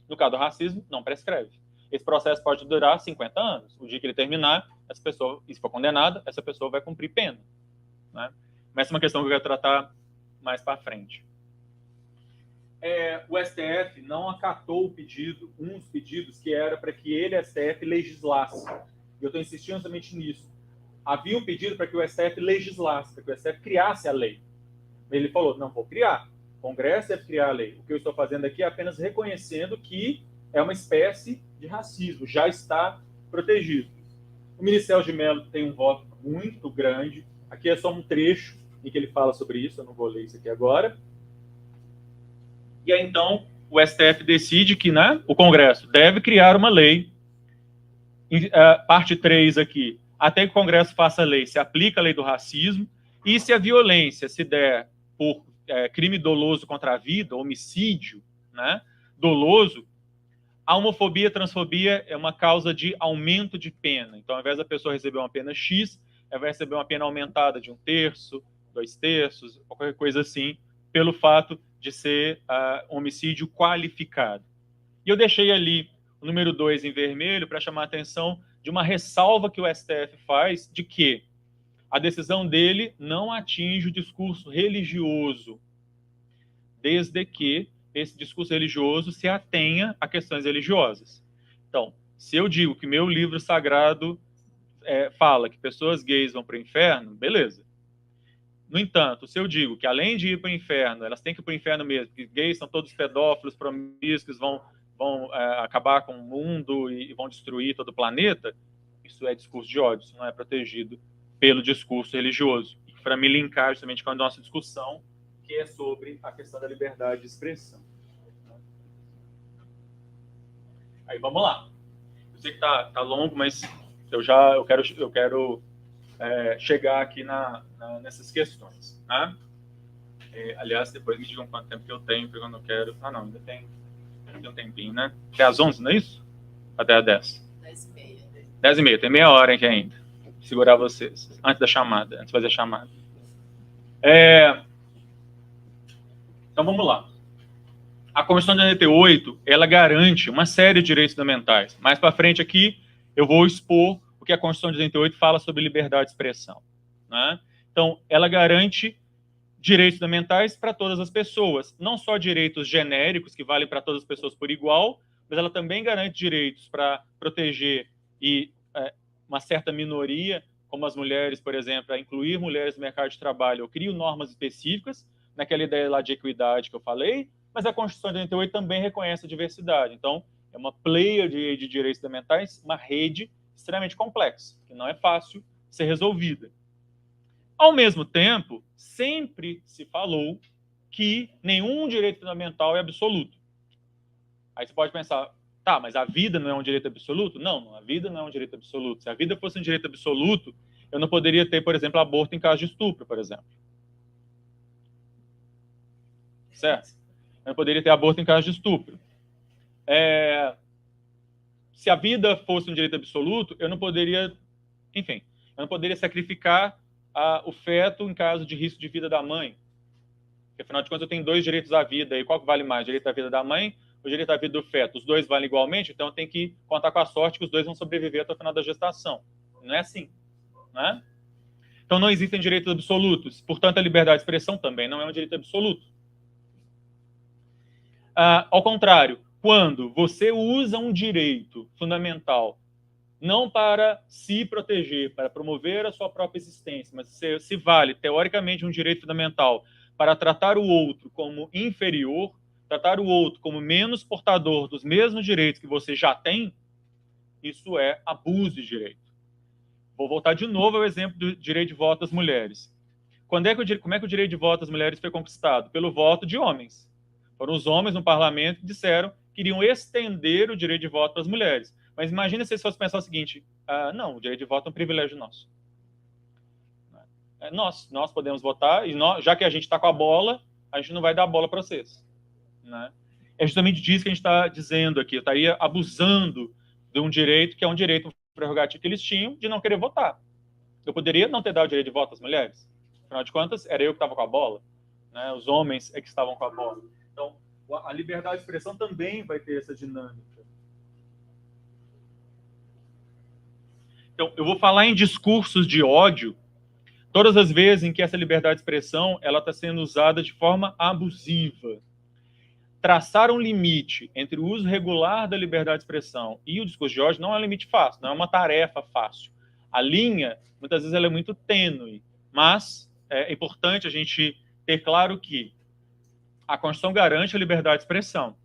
No caso do racismo, não prescreve. Esse processo pode durar 50 anos. O dia que ele terminar, essa pessoa, e se for condenada, essa pessoa vai cumprir pena. Né? Mas essa é uma questão que eu quero tratar mais para frente. O STF não acatou o pedido, um dos pedidos que era para que ele, STF, legislasse. E eu estou insistindo somente nisso. Havia um pedido para que o STF legislasse, para que o STF criasse a lei. Ele falou, não vou criar. O Congresso deve criar a lei. O que eu estou fazendo aqui é apenas reconhecendo que é uma espécie de racismo, já está protegido. O Ministério de Mello tem um voto muito grande. Aqui é só um trecho em que ele fala sobre isso, eu não vou ler isso aqui agora. E aí, então, o STF decide que, né, o Congresso deve criar uma lei, parte 3 aqui, até que o Congresso faça a lei, se aplica a lei do racismo, e se a violência se der por crime doloso contra a vida, homicídio, né, doloso, a homofobia e a transfobia é uma causa de aumento de pena. Então, ao invés da pessoa receber uma pena X, ela vai receber uma pena aumentada de 1/3, 2/3, qualquer coisa assim, pelo fato de ser homicídio qualificado. E eu deixei ali o número 2 em vermelho para chamar a atenção de uma ressalva que o STF faz de que a decisão dele não atinge o discurso religioso, desde que esse discurso religioso se atenha a questões religiosas. Então, se eu digo que meu livro sagrado fala que pessoas gays vão para o inferno, beleza. No entanto, se eu digo que além de ir para o inferno, elas têm que ir para o inferno mesmo, que gays são todos pedófilos, promíscuos, vão acabar com o mundo e vão destruir todo o planeta, isso é discurso de ódio, isso não é protegido pelo discurso religioso. E para me linkar justamente com a nossa discussão, que é sobre a questão da liberdade de expressão. Aí vamos lá. Eu sei que tá longo, mas eu quero chegar aqui nessas questões. Né? Aliás, depois me digam quanto tempo que eu tenho, porque eu não quero... Ah, não, ainda tem um tempinho, né? Até às 11, não é isso? Até às 10. 10h30. 10h30, tem meia hora aqui ainda. Segurar vocês, antes de fazer a chamada. Então, vamos lá. A Constituição de 88, ela garante uma série de direitos fundamentais. Mais para frente aqui, eu vou expor o que a Constituição de 88 fala sobre liberdade de expressão. Né? Então, ela garante direitos fundamentais para todas as pessoas. Não só direitos genéricos, que valem para todas as pessoas por igual, mas ela também garante direitos para proteger uma certa minoria, como as mulheres, por exemplo, a incluir mulheres no mercado de trabalho. Eu crio normas específicas, naquela ideia lá de equidade que eu falei, mas a Constituição de 88 também reconhece a diversidade. Então, é uma pleia de direitos fundamentais, uma rede extremamente complexa, que não é fácil ser resolvida. Ao mesmo tempo, sempre se falou que nenhum direito fundamental é absoluto. Aí você pode pensar, tá, mas a vida não é um direito absoluto? Não, a vida não é um direito absoluto. Se a vida fosse um direito absoluto, eu não poderia ter, por exemplo, aborto em caso de estupro, por exemplo. Certo? Eu não poderia ter aborto em caso de estupro. Se a vida fosse um direito absoluto, eu não poderia, enfim, eu não poderia sacrificar o feto em caso de risco de vida da mãe. Porque, afinal de contas, eu tenho 2 direitos à vida. E qual que vale mais? O direito à vida da mãe ou o direito à vida do feto? Os 2 valem igualmente, então eu tenho que contar com a sorte que os 2 vão sobreviver até o final da gestação. Não é assim. Né? Então, não existem direitos absolutos. Portanto, a liberdade de expressão também não é um direito absoluto. Ao contrário, quando você usa um direito fundamental não para se proteger, para promover a sua própria existência, mas se vale, teoricamente, um direito fundamental para tratar o outro como inferior, tratar o outro como menos portador dos mesmos direitos que você já tem, isso é abuso de direito. Vou voltar de novo ao exemplo do direito de voto das mulheres. Como é que o direito de voto das mulheres foi conquistado? Pelo voto de homens. Foram os homens no parlamento que disseram que iriam estender o direito de voto para as mulheres. Mas imagina se eles fossem pensar o seguinte, não, o direito de voto é um privilégio nosso. Nós podemos votar, e já que a gente está com a bola, a gente não vai dar a bola para vocês. Né? É justamente disso que a gente está dizendo aqui. Eu estaria abusando de um direito que é um direito prerrogativo que eles tinham de não querer votar. Eu poderia não ter dado o direito de voto às mulheres. Afinal de contas, era eu que estava com a bola. Né? Os homens é que estavam com a bola. Então, a liberdade de expressão também vai ter essa dinâmica. Então, eu vou falar em discursos de ódio todas as vezes em que essa liberdade de expressão ela está sendo usada de forma abusiva. Traçar um limite entre o uso regular da liberdade de expressão e o discurso de ódio não é um limite fácil, não é uma tarefa fácil. A linha, muitas vezes, ela é muito tênue, mas é importante a gente ter claro que a Constituição garante a liberdade de expressão.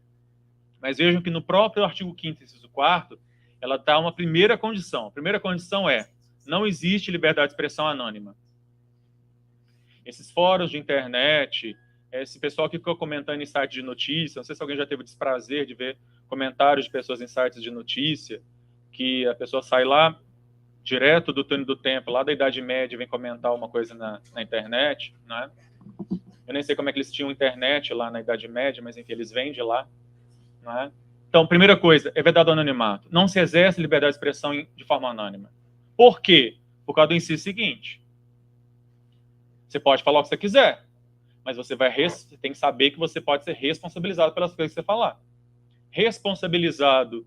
Mas vejam que no próprio artigo 5º, inciso 4º, ela dá uma primeira condição. A primeira condição é: não existe liberdade de expressão anônima. Esses fóruns de internet, esse pessoal que ficou comentando em sites de notícia, não sei se alguém já teve o desprazer de ver comentários de pessoas em sites de notícia, que a pessoa sai lá, direto do túnel do tempo, lá da Idade Média, e vem comentar uma coisa na internet, né? Eu nem sei como é que eles tinham internet lá na Idade Média, mas enfim, eles vêm de lá, né? Então, primeira coisa, é vedado o anonimato. Não se exerce liberdade de expressão de forma anônima. Por quê? Por causa do inciso seguinte. Você pode falar o que você quiser, mas você tem que saber que você pode ser responsabilizado pelas coisas que você falar. Responsabilizado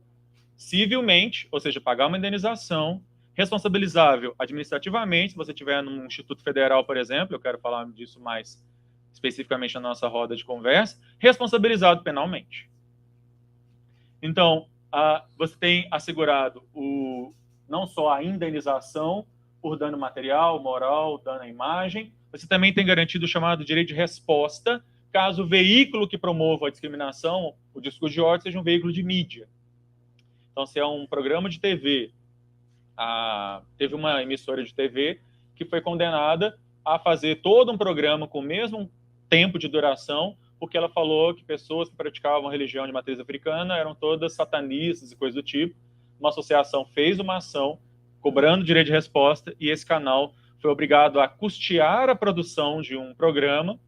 civilmente, ou seja, pagar uma indenização, responsabilizável administrativamente, se você estiver num instituto federal, por exemplo, eu quero falar disso mais especificamente na nossa roda de conversa, responsabilizado penalmente. Então, você tem assegurado não só a indenização por dano material, moral, dano à imagem, você também tem garantido o chamado direito de resposta, caso o veículo que promova a discriminação, o discurso de ódio, seja um veículo de mídia. Então, se é um programa de TV, teve uma emissora de TV que foi condenada a fazer todo um programa com o mesmo tempo de duração, porque ela falou que pessoas que praticavam religião de matriz africana eram todas satanistas e coisas do tipo. Uma associação fez uma ação cobrando direito de resposta e esse canal foi obrigado a custear a produção de um programa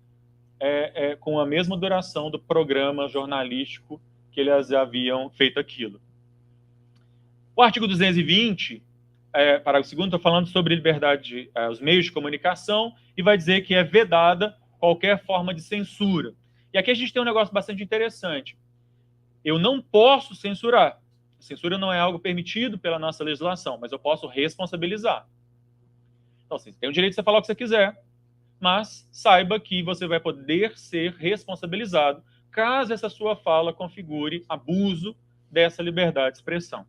com a mesma duração do programa jornalístico que eles haviam feito aquilo. O artigo 220, parágrafo 2º, está falando sobre liberdade, os meios de comunicação, e vai dizer que é vedada qualquer forma de censura. E aqui a gente tem um negócio bastante interessante. Eu não posso censurar. A censura não é algo permitido pela nossa legislação, mas eu posso responsabilizar. Então, assim, você tem o direito de você falar o que você quiser, mas saiba que você vai poder ser responsabilizado caso essa sua fala configure abuso dessa liberdade de expressão.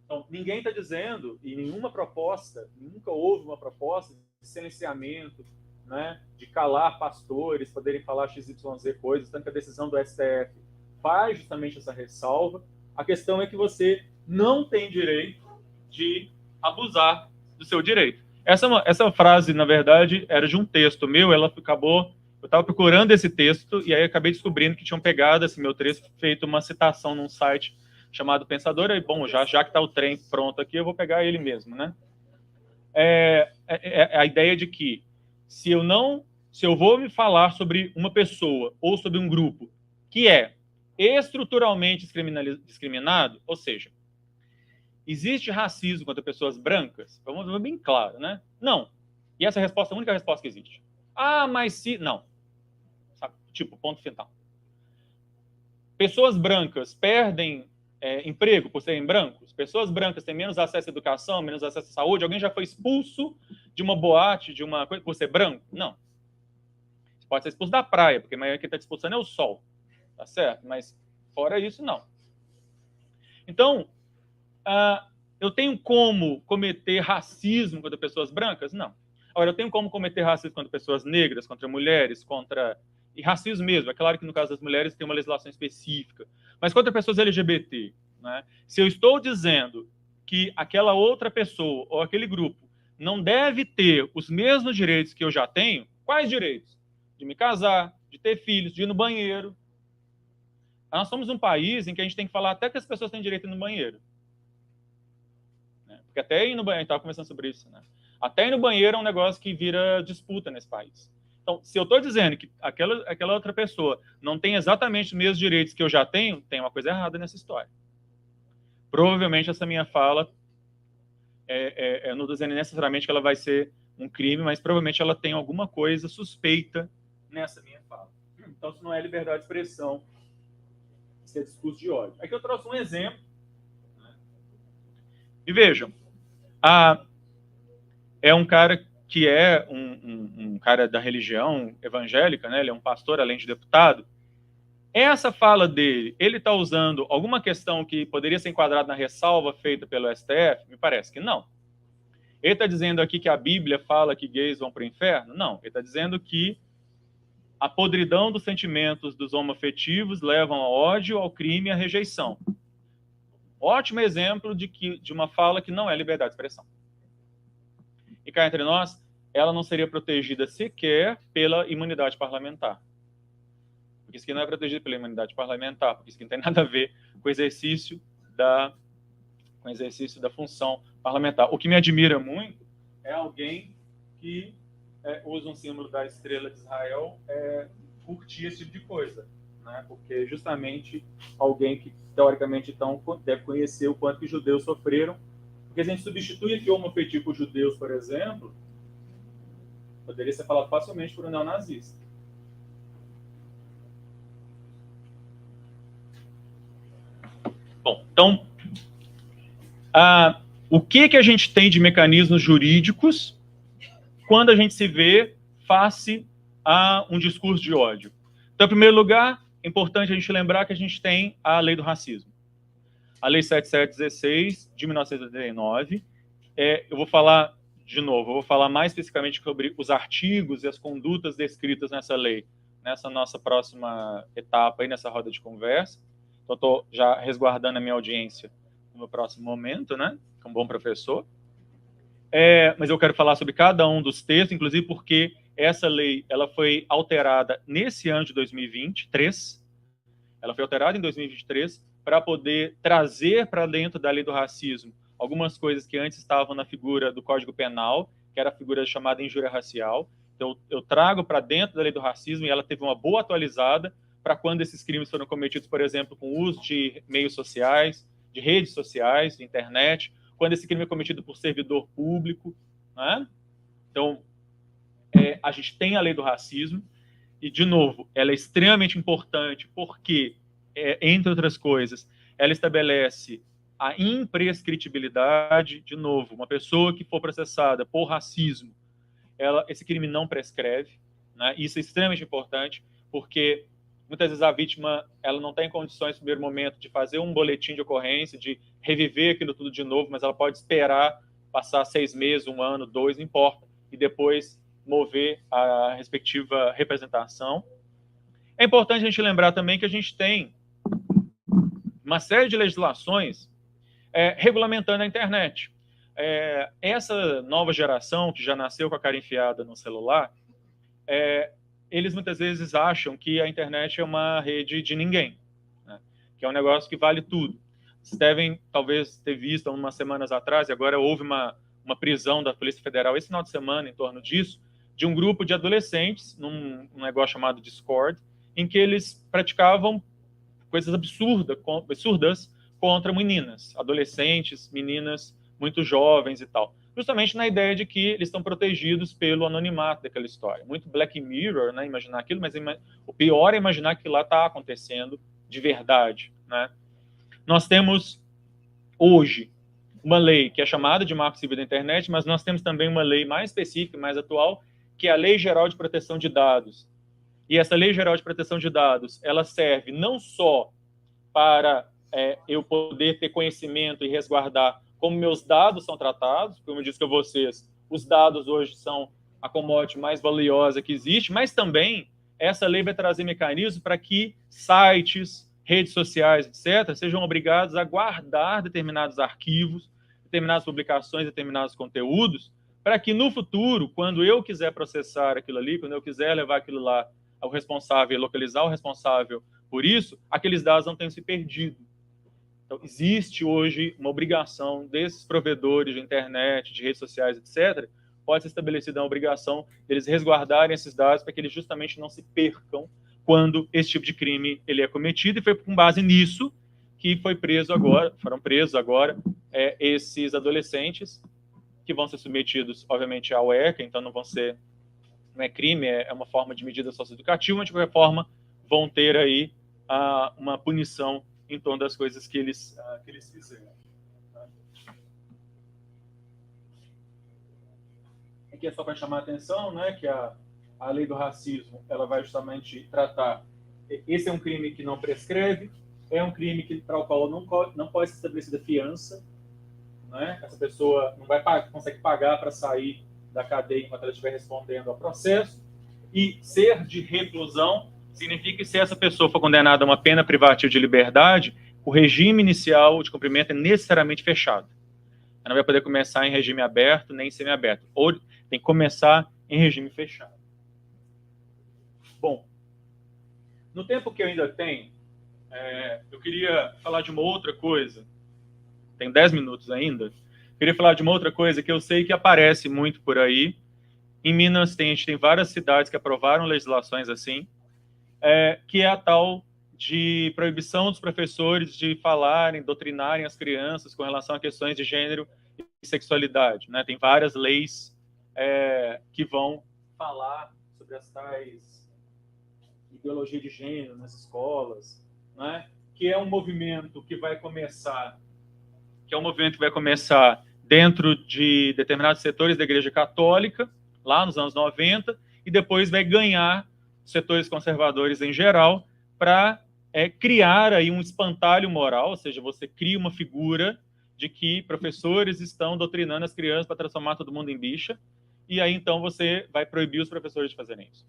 Então, ninguém está dizendo, e nenhuma proposta, nunca houve uma proposta de silenciamento, né, de calar pastores, poderem falar XYZ coisas, tanto que a decisão do STF faz justamente essa ressalva. A questão é que você não tem direito de abusar do seu direito. Essa frase, na verdade, era de um texto meu, eu estava procurando esse texto, e aí acabei descobrindo que tinham pegado esse meu texto, feito uma citação num site chamado Pensador, e bom, já que está o trem pronto aqui, eu vou pegar ele mesmo, né? A ideia de que se eu vou me falar sobre uma pessoa ou sobre um grupo que é estruturalmente discriminado, ou seja, existe racismo contra pessoas brancas? Vamos ver bem claro, né? Não. E essa resposta é a única resposta que existe. Mas se... Não. Sabe? Tipo, ponto final. Pessoas brancas perdem emprego por serem brancos? Pessoas brancas têm menos acesso à educação, menos acesso à saúde? Alguém já foi expulso de uma boate, de uma coisa, por ser branco? Não. Você pode ser expulso da praia, porque amanhã quem está te expulsando é o sol. Tá certo? Mas fora isso, não. Então, eu tenho como cometer racismo contra pessoas brancas? Não. Agora, eu tenho como cometer racismo contra pessoas negras, contra mulheres, e racismo mesmo. É claro que no caso das mulheres tem uma legislação específica. Mas contra pessoas LGBT, né? Se eu estou dizendo que aquela outra pessoa ou aquele grupo não deve ter os mesmos direitos que eu já tenho, quais direitos? De me casar, de ter filhos, de ir no banheiro. Nós somos um país em que a gente tem que falar até que as pessoas têm direito de ir no banheiro. Porque até ir no banheiro, a gente estava conversando sobre isso, né? Até ir no banheiro é um negócio que vira disputa nesse país. Então, se eu estou dizendo que aquela outra pessoa não tem exatamente os mesmos direitos que eu já tenho, tem uma coisa errada nessa história. Provavelmente essa minha fala, eu não estou dizendo necessariamente que ela vai ser um crime, mas provavelmente ela tem alguma coisa suspeita nessa minha fala. Então, isso não é liberdade de expressão, isso é discurso de ódio. Aqui eu trouxe um exemplo. E vejam, é um cara que é um cara da religião evangélica, né? Ele é um pastor, além de deputado. Essa fala dele, ele está usando alguma questão que poderia ser enquadrada na ressalva feita pelo STF? Me parece que não. Ele está dizendo aqui que a Bíblia fala que gays vão para o inferno? Não. Ele está dizendo que a podridão dos sentimentos dos homoafetivos levam ao ódio, ao crime e à rejeição. Ótimo exemplo de uma fala que não é liberdade de expressão. E cá entre nós, ela não seria protegida sequer pela imunidade parlamentar. Porque isso aqui não é protegido pela imunidade parlamentar, porque isso aqui não tem nada a ver com o exercício da função parlamentar. O que me admira muito é alguém que usa um símbolo da estrela de Israel curtir esse tipo de coisa, né? Porque justamente alguém que, teoricamente, então, deve conhecer o quanto que os judeus sofreram. Porque se a gente substitui aqui o homoafetivo por judeus, por exemplo, poderia ser falado facilmente por um neonazista. Bom, então, o que a gente tem de mecanismos jurídicos quando a gente se vê face a um discurso de ódio? Então, em primeiro lugar, é importante a gente lembrar que a gente tem a lei do racismo. A Lei 7716, de 1989. Eu vou falar, de novo, eu vou falar mais especificamente sobre os artigos e as condutas descritas nessa lei, nessa nossa próxima etapa, aí, nessa roda de conversa. Então, estou já resguardando a minha audiência no meu próximo momento, né? Como bom professor. Mas eu quero falar sobre cada um dos textos, inclusive porque essa lei ela foi alterada nesse ano de 2023. Ela foi alterada em 2023 para poder trazer para dentro da lei do racismo algumas coisas que antes estavam na figura do Código Penal, que era a figura chamada injúria racial. Então, eu trago para dentro da lei do racismo e ela teve uma boa atualizada para quando esses crimes foram cometidos, por exemplo, com o uso de meios sociais, de redes sociais, de internet, quando esse crime é cometido por servidor público, né? Então, a gente tem a lei do racismo e, de novo, ela é extremamente importante porque, entre outras coisas, ela estabelece a imprescritibilidade. De novo, uma pessoa que for processada por racismo, esse crime não prescreve, né? Isso é extremamente importante porque muitas vezes a vítima ela não tem condições, no primeiro momento, de fazer um boletim de ocorrência, de reviver aquilo tudo de novo, mas ela pode esperar passar 6 meses, 1 ano, 2, não importa, e depois mover a respectiva representação. É importante a gente lembrar também que a gente tem uma série de legislações regulamentando a internet. Essa nova geração, que já nasceu com a cara enfiada no celular, eles muitas vezes acham que a internet é uma rede de ninguém, né? Que é um negócio que vale tudo. Vocês devem, talvez, ter visto há umas semanas atrás, e agora houve uma prisão da Polícia Federal esse final de semana em torno disso, de um grupo de adolescentes, num negócio chamado Discord, em que eles praticavam coisas absurdas contra meninas, adolescentes, meninas muito jovens e tal. Justamente na ideia de que eles estão protegidos pelo anonimato daquela história. Muito Black Mirror, né, imaginar aquilo, mas o pior é imaginar que lá está acontecendo de verdade, né? nós temos hoje uma lei que é chamada de Marco Civil da Internet, mas nós temos também uma lei mais específica, mais atual, que é a Lei Geral de Proteção de Dados. E essa Lei Geral de Proteção de Dados, ela serve não só para eu poder ter conhecimento e resguardar como meus dados são tratados, como eu disse para vocês, os dados hoje são a commodity mais valiosa que existe, mas também essa lei vai trazer mecanismos para que sites, redes sociais, etc., sejam obrigados a guardar determinados arquivos, determinadas publicações, determinados conteúdos, para que no futuro, quando eu quiser processar aquilo ali, quando eu quiser levar aquilo lá ao responsável, localizar o responsável por isso, aqueles dados não tenham se perdido. Então, existe hoje uma obrigação desses provedores de internet, de redes sociais, etc., pode ser estabelecida uma obrigação deles resguardarem esses dados para que eles justamente não se percam quando esse tipo de crime ele é cometido, e foi com base nisso que foram presos agora esses adolescentes que vão ser submetidos, obviamente, ao ECA, então não é crime, é uma forma de medida socioeducativa, mas de qualquer forma vão ter aí uma punição em torno das coisas que eles fizeram. Aqui é só para chamar a atenção, né, que a lei do racismo ela vai justamente tratar. Esse é um crime que não prescreve, é um crime para o qual não pode ser estabelecida fiança, né? Essa pessoa não consegue pagar para sair da cadeia enquanto ela estiver respondendo ao processo. E ser de reclusão significa que se essa pessoa for condenada a uma pena privativa de liberdade, o regime inicial de cumprimento é necessariamente fechado. Ela não vai poder começar em regime aberto nem semiaberto, ou tem que começar em regime fechado. Bom, no tempo que eu ainda tenho, eu queria falar de uma outra coisa. Tem 10 minutos ainda. Eu queria falar de uma outra coisa que eu sei que aparece muito por aí. Em Minas, a gente tem várias cidades que aprovaram legislações assim, que é a tal de proibição dos professores de falarem, doutrinarem as crianças com relação a questões de gênero e sexualidade, né? Tem várias leis que vão falar sobre as tais ideologia de gênero nas escolas, né? Que é um movimento que vai começar dentro de determinados setores da Igreja Católica, lá nos anos 90, e depois vai ganhar setores conservadores em geral para criar aí um espantalho moral, ou seja, você cria uma figura de que professores estão doutrinando as crianças para transformar todo mundo em bicha, e aí então você vai proibir os professores de fazerem isso.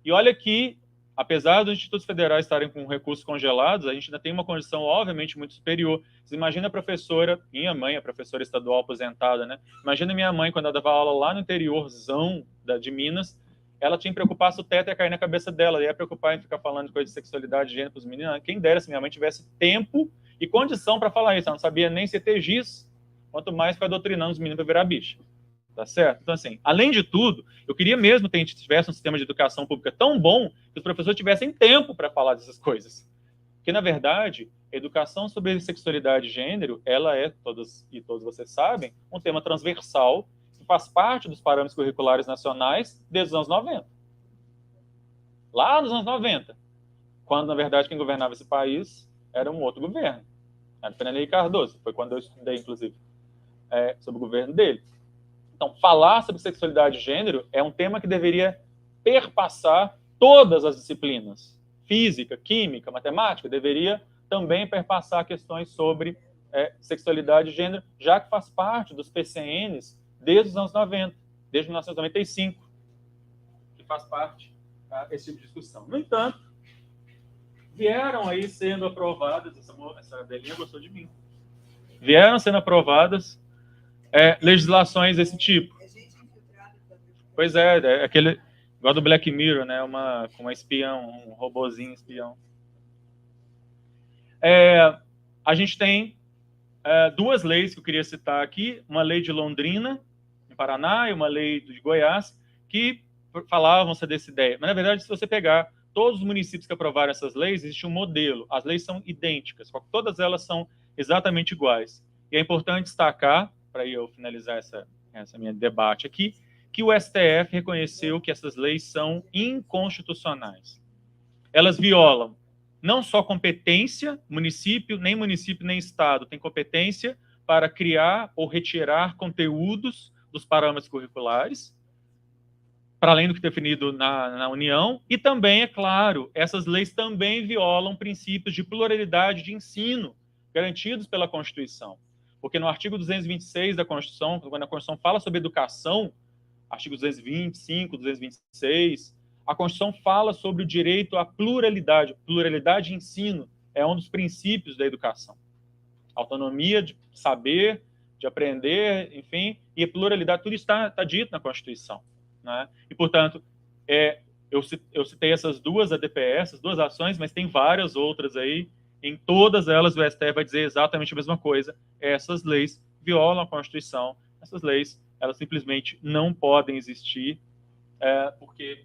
E olha que, apesar dos institutos federais estarem com recursos congelados, a gente ainda tem uma condição, obviamente, muito superior. Você imagina a professora, minha mãe, a professora estadual aposentada, né? Imagina minha mãe, quando ela dava aula lá no interiorzão de Minas, ela tinha que preocupar se o teto ia cair na cabeça dela, ia preocupar em ficar falando de coisa de sexualidade, de gênero para os meninos. Quem dera se minha mãe tivesse tempo e condição para falar isso. Ela não sabia nem ser ter giz, quanto mais ficar doutrinando os meninos para virar bicha. Tá certo? Então, assim, além de tudo, eu queria mesmo que a gente tivesse um sistema de educação pública tão bom que os professores tivessem tempo para falar dessas coisas. Porque, na verdade, a educação sobre sexualidade e gênero, ela é, todos vocês sabem, um tema transversal que faz parte dos parâmetros curriculares nacionais desde os anos 90. Lá nos anos 90. Quando, na verdade, quem governava esse país era um outro governo. Era o Fernando Henrique Cardoso. Foi quando eu estudei, inclusive, sobre o governo dele. Então, falar sobre sexualidade e gênero é um tema que deveria perpassar todas as disciplinas. Física, química, matemática, deveria também perpassar questões sobre sexualidade e gênero, já que faz parte dos PCNs desde os anos 90, desde 1995, que faz parte esse tipo de discussão. No entanto, vieram aí sendo aprovadas, essa Belinha gostou de mim, vieram sendo aprovadas legislações desse tipo. Pois aquele igual do Black Mirror, né? Com uma espião, um robozinho espião. A gente tem duas leis que eu queria citar aqui, uma lei de Londrina, no Paraná, e uma lei de Goiás, que falavam dessa ideia. Mas, na verdade, se você pegar todos os municípios que aprovaram essas leis, existe um modelo. As leis são idênticas, todas elas são exatamente iguais. E é importante destacar, para eu finalizar essa minha debate aqui, que o STF reconheceu que essas leis são inconstitucionais. Elas violam não só competência, município nem Estado tem competência para criar ou retirar conteúdos dos parâmetros curriculares, para além do que é definido na União, e também, é claro, essas leis também violam princípios de pluralidade de ensino garantidos pela Constituição. Porque no artigo 226 da Constituição, quando a Constituição fala sobre educação, artigo 225, 226, a Constituição fala sobre o direito à pluralidade. Pluralidade de ensino é um dos princípios da educação. Autonomia de saber, de aprender, enfim, e pluralidade, tudo está dito na Constituição. Né? E, portanto, eu citei essas duas ADPS, essas duas ações, mas tem várias outras aí. Em todas elas, o STF vai dizer exatamente a mesma coisa. Essas leis violam a Constituição. Essas leis, elas simplesmente não podem existir, porque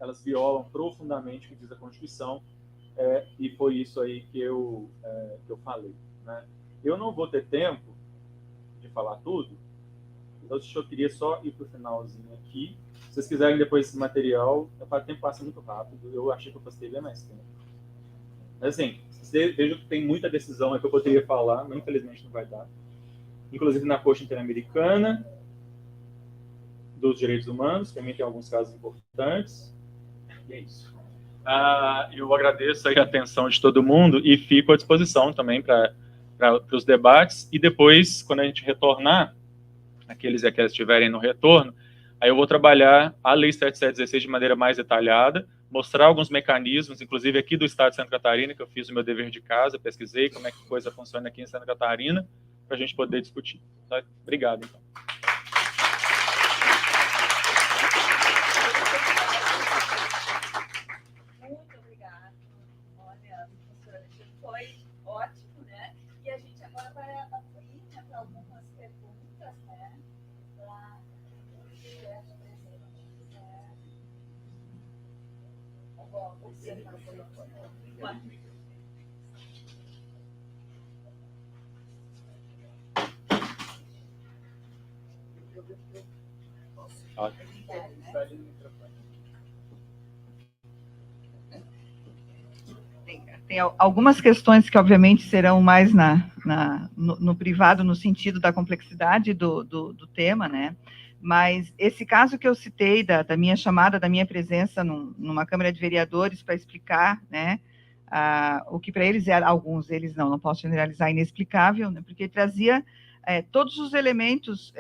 elas violam profundamente o que diz a Constituição, e foi isso aí que eu falei. Né? Eu não vou ter tempo de falar tudo, então eu queria só ir para o finalzinho aqui. Se vocês quiserem depois esse material, o tempo passa muito rápido, eu achei que eu fosse ter bem mais tempo. Mas assim, vejo que tem muita decisão aí que eu poderia falar, mas infelizmente não vai dar. Inclusive na Corte Interamericana dos Direitos Humanos, também tem alguns casos importantes. E é isso. Eu agradeço aí a atenção de todo mundo e fico à disposição também para os debates. E depois, quando a gente retornar, aqueles e aquelas que estiverem no retorno, aí eu vou trabalhar a Lei 7716 de maneira mais detalhada, mostrar alguns mecanismos, inclusive aqui do Estado de Santa Catarina, que eu fiz o meu dever de casa, pesquisei como é que a coisa funciona aqui em Santa Catarina, para a gente poder discutir. Tá? Obrigado, então. Muito obrigada. Olha, professora, foi ótimo, né? E a gente agora vai abrir, né, para algumas perguntas, né? Tem algumas questões que, obviamente, serão mais no privado, no sentido da complexidade do tema, né? Mas esse caso que eu citei, da minha chamada, da minha presença numa Câmara de Vereadores para explicar, né, o que para eles era, alguns, eles não posso generalizar, inexplicável, né, porque trazia todos os elementos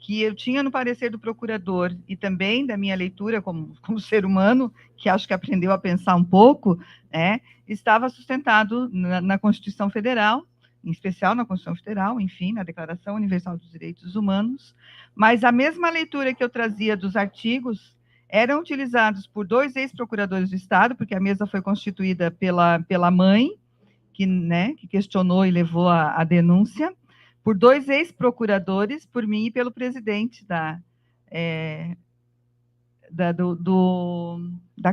que eu tinha no parecer do procurador e também da minha leitura como ser humano, que acho que aprendeu a pensar um pouco, né, estava sustentado na Constituição Federal, em especial na Constituição Federal, enfim, na Declaração Universal dos Direitos Humanos, mas a mesma leitura que eu trazia dos artigos eram utilizados por 2 ex-procuradores do Estado, porque a mesa foi constituída pela mãe, que questionou e levou a denúncia, por 2 ex-procuradores, por mim e pelo presidente da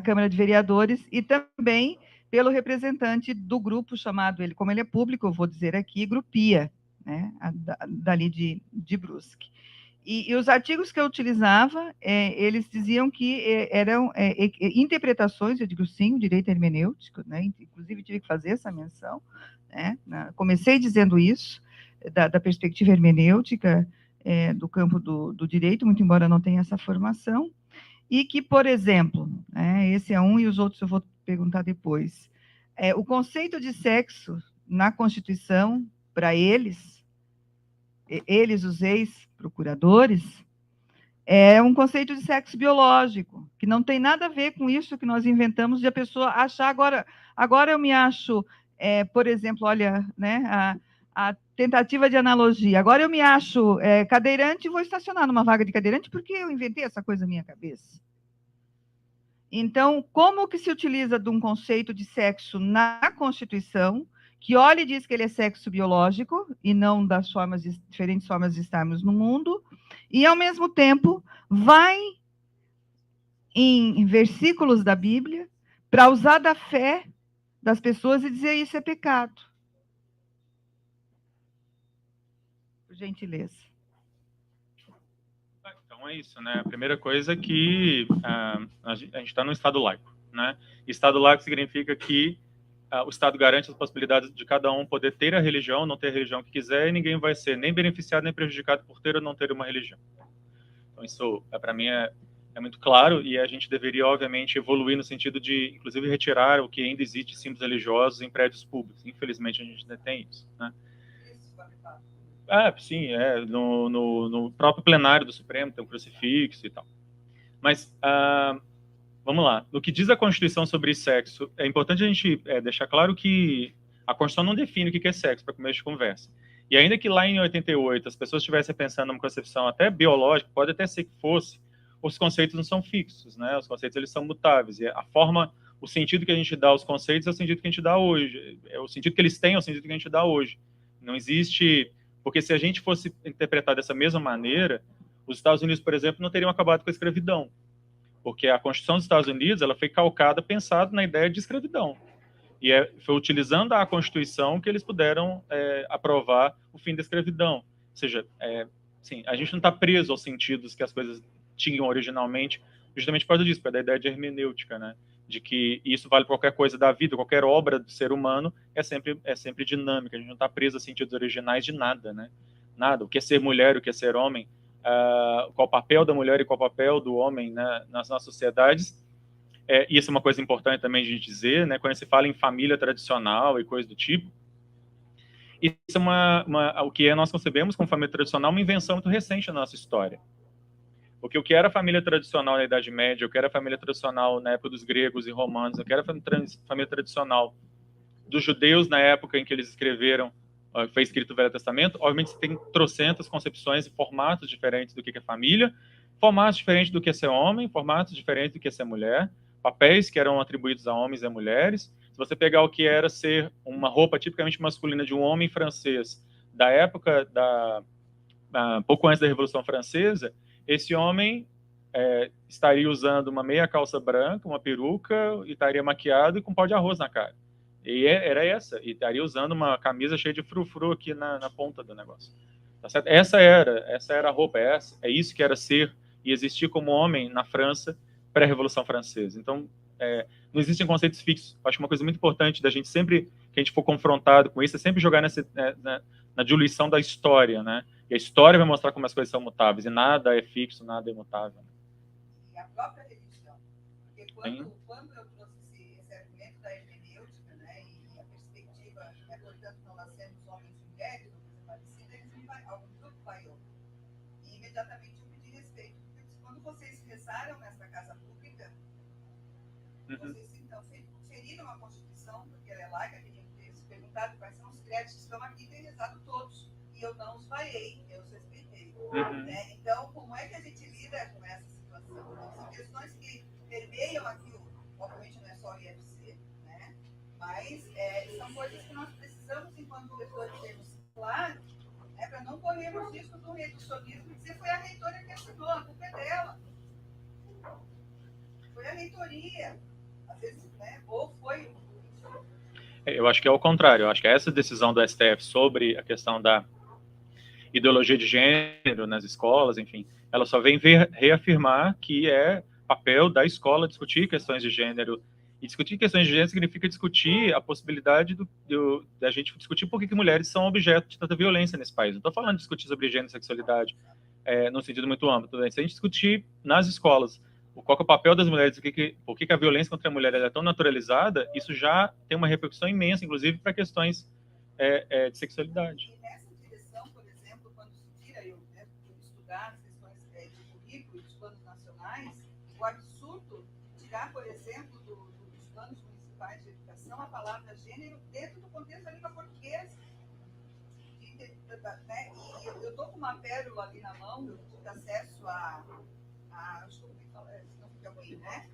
Câmara de Vereadores, e também pelo representante do grupo chamado, como ele é público, eu vou dizer aqui, Grupia, né, dali de Brusque. E os artigos que eu utilizava, eles diziam que eram interpretações, eu digo sim, o direito hermenêutico, né, inclusive tive que fazer essa menção, né, comecei dizendo isso, da perspectiva hermenêutica do campo do direito, muito embora não tenha essa formação, e que, por exemplo, esse é um e os outros eu vou perguntar depois, o conceito de sexo na Constituição, para eles, os ex-procuradores, é um conceito de sexo biológico, que não tem nada a ver com isso que nós inventamos de a pessoa achar, agora eu me acho, por exemplo, olha, né, a tentativa de analogia, agora eu me acho cadeirante e vou estacionar numa vaga de cadeirante porque eu inventei essa coisa na minha cabeça. Então, como que se utiliza de um conceito de sexo na Constituição, que olha e diz que ele é sexo biológico, e não das diferentes formas de estarmos no mundo, e, ao mesmo tempo, vai em versículos da Bíblia para usar da fé das pessoas e dizer isso é pecado. Por gentileza. Então é isso, né? A primeira coisa é que a gente está num Estado laico, né? Estado laico significa que o Estado garante as possibilidades de cada um poder ter a religião, não ter a religião que quiser, e ninguém vai ser nem beneficiado nem prejudicado por ter ou não ter uma religião. Então, isso, para mim, é muito claro, e a gente deveria, obviamente, evoluir no sentido de, inclusive, retirar o que ainda existe símbolos religiosos em prédios públicos. Infelizmente, a gente ainda tem isso, né? Sim, no próprio plenário do Supremo tem um crucifixo e tal. Mas, vamos lá. No que diz a Constituição sobre sexo, é importante a gente deixar claro que a Constituição não define o que é sexo, para começo de conversa. E ainda que lá em 88 as pessoas estivessem pensando numa concepção até biológica, pode até ser que fosse, os conceitos não são fixos, né? Os conceitos, eles são mutáveis. E a forma, o sentido que a gente dá aos conceitos é o sentido que a gente dá hoje. É o sentido que eles têm, é o sentido que a gente dá hoje. Não existe... Porque se a gente fosse interpretar dessa mesma maneira, os Estados Unidos, por exemplo, não teriam acabado com a escravidão. Porque a Constituição dos Estados Unidos, ela foi calcada, pensada na ideia de escravidão. E foi utilizando a Constituição que eles puderam aprovar o fim da escravidão. Ou seja, sim, a gente não está preso aos sentidos que as coisas tinham originalmente, justamente por causa disso, da ideia de hermenêutica, né? De que isso vale para qualquer coisa da vida, qualquer obra do ser humano é sempre dinâmica, a gente não está preso a sentidos originais de nada, né? Nada. O que é ser mulher, o que é ser homem, qual o papel da mulher e qual o papel do homem, né, nas nossas sociedades. E isso é uma coisa importante também de a gente dizer, né? Quando se fala em família tradicional e coisa do tipo, isso é o que nós concebemos como família tradicional, uma invenção muito recente na nossa história. Porque o que era família tradicional na Idade Média, o que era família tradicional na época dos gregos e romanos, o que era família tradicional dos judeus na época em que eles escreveram, foi escrito o Velho Testamento, obviamente tem trocentas concepções e formatos diferentes do que é família, formatos diferentes do que é ser homem, formatos diferentes do que é ser mulher, papéis que eram atribuídos a homens e a mulheres. Se você pegar o que era ser uma roupa tipicamente masculina de um homem francês da época pouco antes da Revolução Francesa, esse homem estaria usando uma meia calça branca, uma peruca, e estaria maquiado e com pó de arroz na cara. E era essa. E estaria usando uma camisa cheia de frufru aqui na ponta do negócio. Tá certo? Essa era a roupa. É isso que era ser e existir como homem na França pré-Revolução Francesa. Então, não existem conceitos fixos. Acho que uma coisa muito importante da gente sempre, que a gente for confrontado com isso, é sempre jogar na diluição da história, né? E a história vai mostrar como as coisas são mutáveis, e nada é fixo, nada é imutável. E a própria religião. Porque quando eu trouxe esse argumento da hermenêutica, né, e a perspectiva, portanto, não nascemos homens e mulheres, ou coisa parecida, eles me vai, algum grupo vaiou. E imediatamente eu pedi respeito. Porque quando vocês rezaram nessa casa pública, vocês então feriram a Constituição, porque ela é laica, queriam ter se perguntado quais são os créditos que estão aqui, tem rezado todos. E eu não os vaiei, eu os respeitei. Né? Então, como é que a gente lida com essa situação? Então, são questões que permeiam aqui, obviamente não é só o IFC, né? Mas são coisas que nós precisamos, enquanto professores, termos claro, né? Para não corrermos risco do reducionismo, dizer foi a reitora que assinou, a culpa é dela. Foi a reitoria. Às vezes, né? Ou foi... Eu acho que é o contrário. Eu acho que essa decisão do STF sobre a questão da ideologia de gênero nas escolas, enfim, ela só vem reafirmar que é papel da escola discutir questões de gênero. E discutir questões de gênero significa discutir a possibilidade da gente discutir por que mulheres são objeto de tanta violência nesse país. Não estou falando de discutir sobre gênero e sexualidade num sentido muito amplo. Se a gente discutir nas escolas qual é o papel das mulheres, por que a violência contra a mulher é tão naturalizada, isso já tem uma repercussão imensa, inclusive, para questões de sexualidade. As questões de currículo, dos planos nacionais, o absurdo tirar, por exemplo, dos planos municipais de educação a palavra gênero dentro do contexto da língua portuguesa. Né? E eu estou com uma pérola ali na mão, eu tive acesso acho que não fica ruim, né?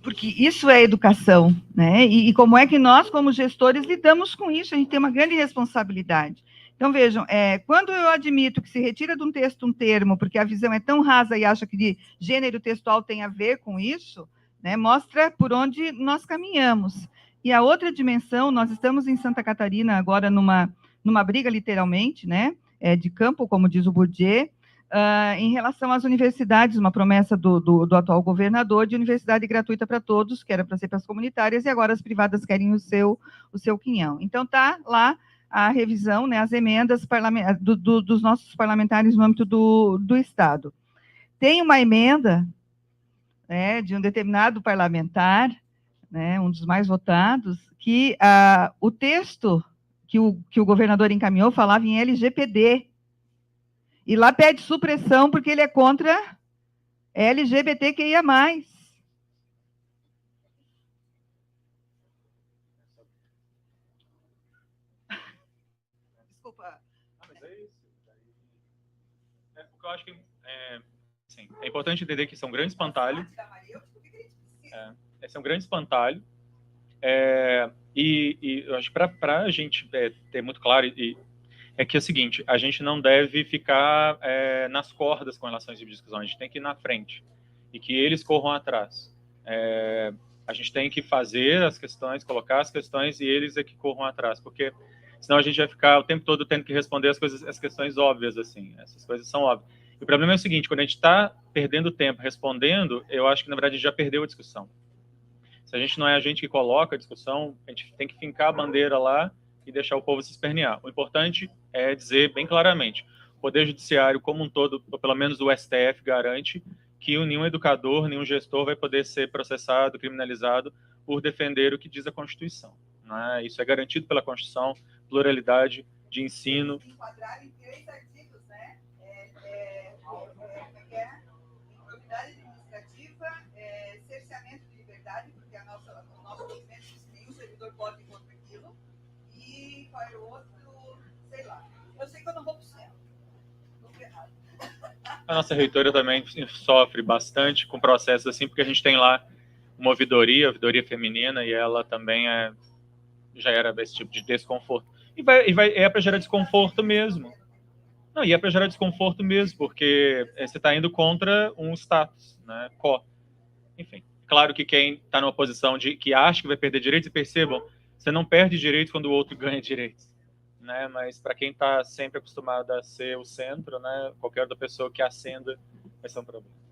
Porque isso é educação, né? E como é que nós, como gestores, lidamos com isso? A gente tem uma grande responsabilidade. Então, vejam, quando eu admito que se retira de um texto um termo, porque a visão é tão rasa e acha que de gênero textual tem a ver com isso, né, mostra por onde nós caminhamos. E a outra dimensão, nós estamos em Santa Catarina agora numa briga, literalmente, né, de campo, como diz o Bourdieu, em relação às universidades, uma promessa do atual governador de universidade gratuita para todos, que era para ser para as comunitárias, e agora as privadas querem o seu quinhão. Então, está lá a revisão, né, as emendas dos nossos parlamentares no âmbito do Estado. Tem uma emenda, né, de um determinado parlamentar, né, um dos mais votados, que o texto que o governador encaminhou falava em LGPD, e lá pede supressão porque ele é contra LGBTQIA+. Desculpa. Mas é isso. Porque eu acho que sim, é importante entender que isso é um grande espantalho. Esse é um grande espantalho. E eu acho que para a gente ter muito claro é que é o seguinte, a gente não deve ficar nas cordas com relação a esse tipo de discussão, a gente tem que ir na frente e que eles corram atrás. A gente tem que fazer as questões, colocar as questões e eles é que corram atrás, porque senão a gente vai ficar o tempo todo tendo que responder as questões óbvias, assim, essas coisas são óbvias. E o problema é o seguinte, quando a gente está perdendo tempo respondendo, eu acho que na verdade a gente já perdeu a discussão. Se a gente não é a gente que coloca a discussão, a gente tem que fincar a bandeira lá e deixar o povo se espernear. O importante é dizer bem claramente, o Poder Judiciário como um todo, ou pelo menos o STF, garante que nenhum educador, nenhum gestor vai poder ser processado, criminalizado por defender o que diz a Constituição. Né? Isso é garantido pela Constituição, pluralidade de ensino. Enquadrar em 3 artigos, né? Improbidade administrativa, cerceamento de liberdade, porque o nosso documento diz que nenhum servidor pode ir contra aquilo. E qual é o outro? Sei lá. Eu sei que eu não vou para o céu. Estou ferrado. A nossa reitora também sofre bastante com processos assim, porque a gente tem lá uma ouvidoria feminina, e ela também já era esse tipo de desconforto. É para gerar desconforto mesmo. Não, e é para gerar desconforto mesmo, porque você está indo contra um status, né? Enfim, claro que quem está numa posição que acha que vai perder direitos, e percebam, você não perde direitos quando o outro ganha direitos. Né? Mas para quem está sempre acostumado a ser o centro, né? Qualquer outra pessoa que ascenda vai ser um problema.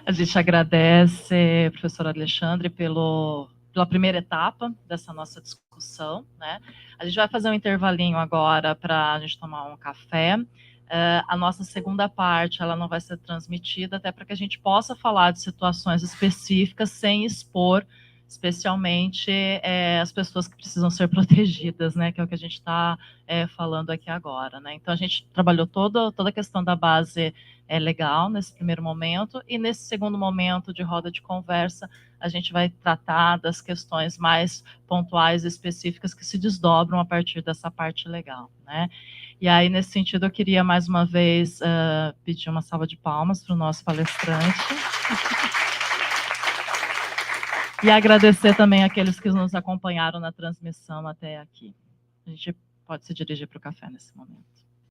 A gente agradece, professor Alexandre, pela primeira etapa dessa nossa discussão, né? A gente vai fazer um intervalinho agora para a gente tomar um café. A nossa segunda parte, ela não vai ser transmitida, até para que a gente possa falar de situações específicas sem expor, especialmente as pessoas que precisam ser protegidas, né? Que é o que a gente está falando aqui agora, né? Então, a gente trabalhou toda a questão da base legal nesse primeiro momento, e nesse segundo momento de roda de conversa, a gente vai tratar das questões mais pontuais e específicas que se desdobram a partir dessa parte legal, né? E aí, nesse sentido, eu queria mais uma vez pedir uma salva de palmas para o nosso palestrante. E agradecer também àqueles que nos acompanharam na transmissão até aqui. A gente pode se dirigir para o café nesse momento.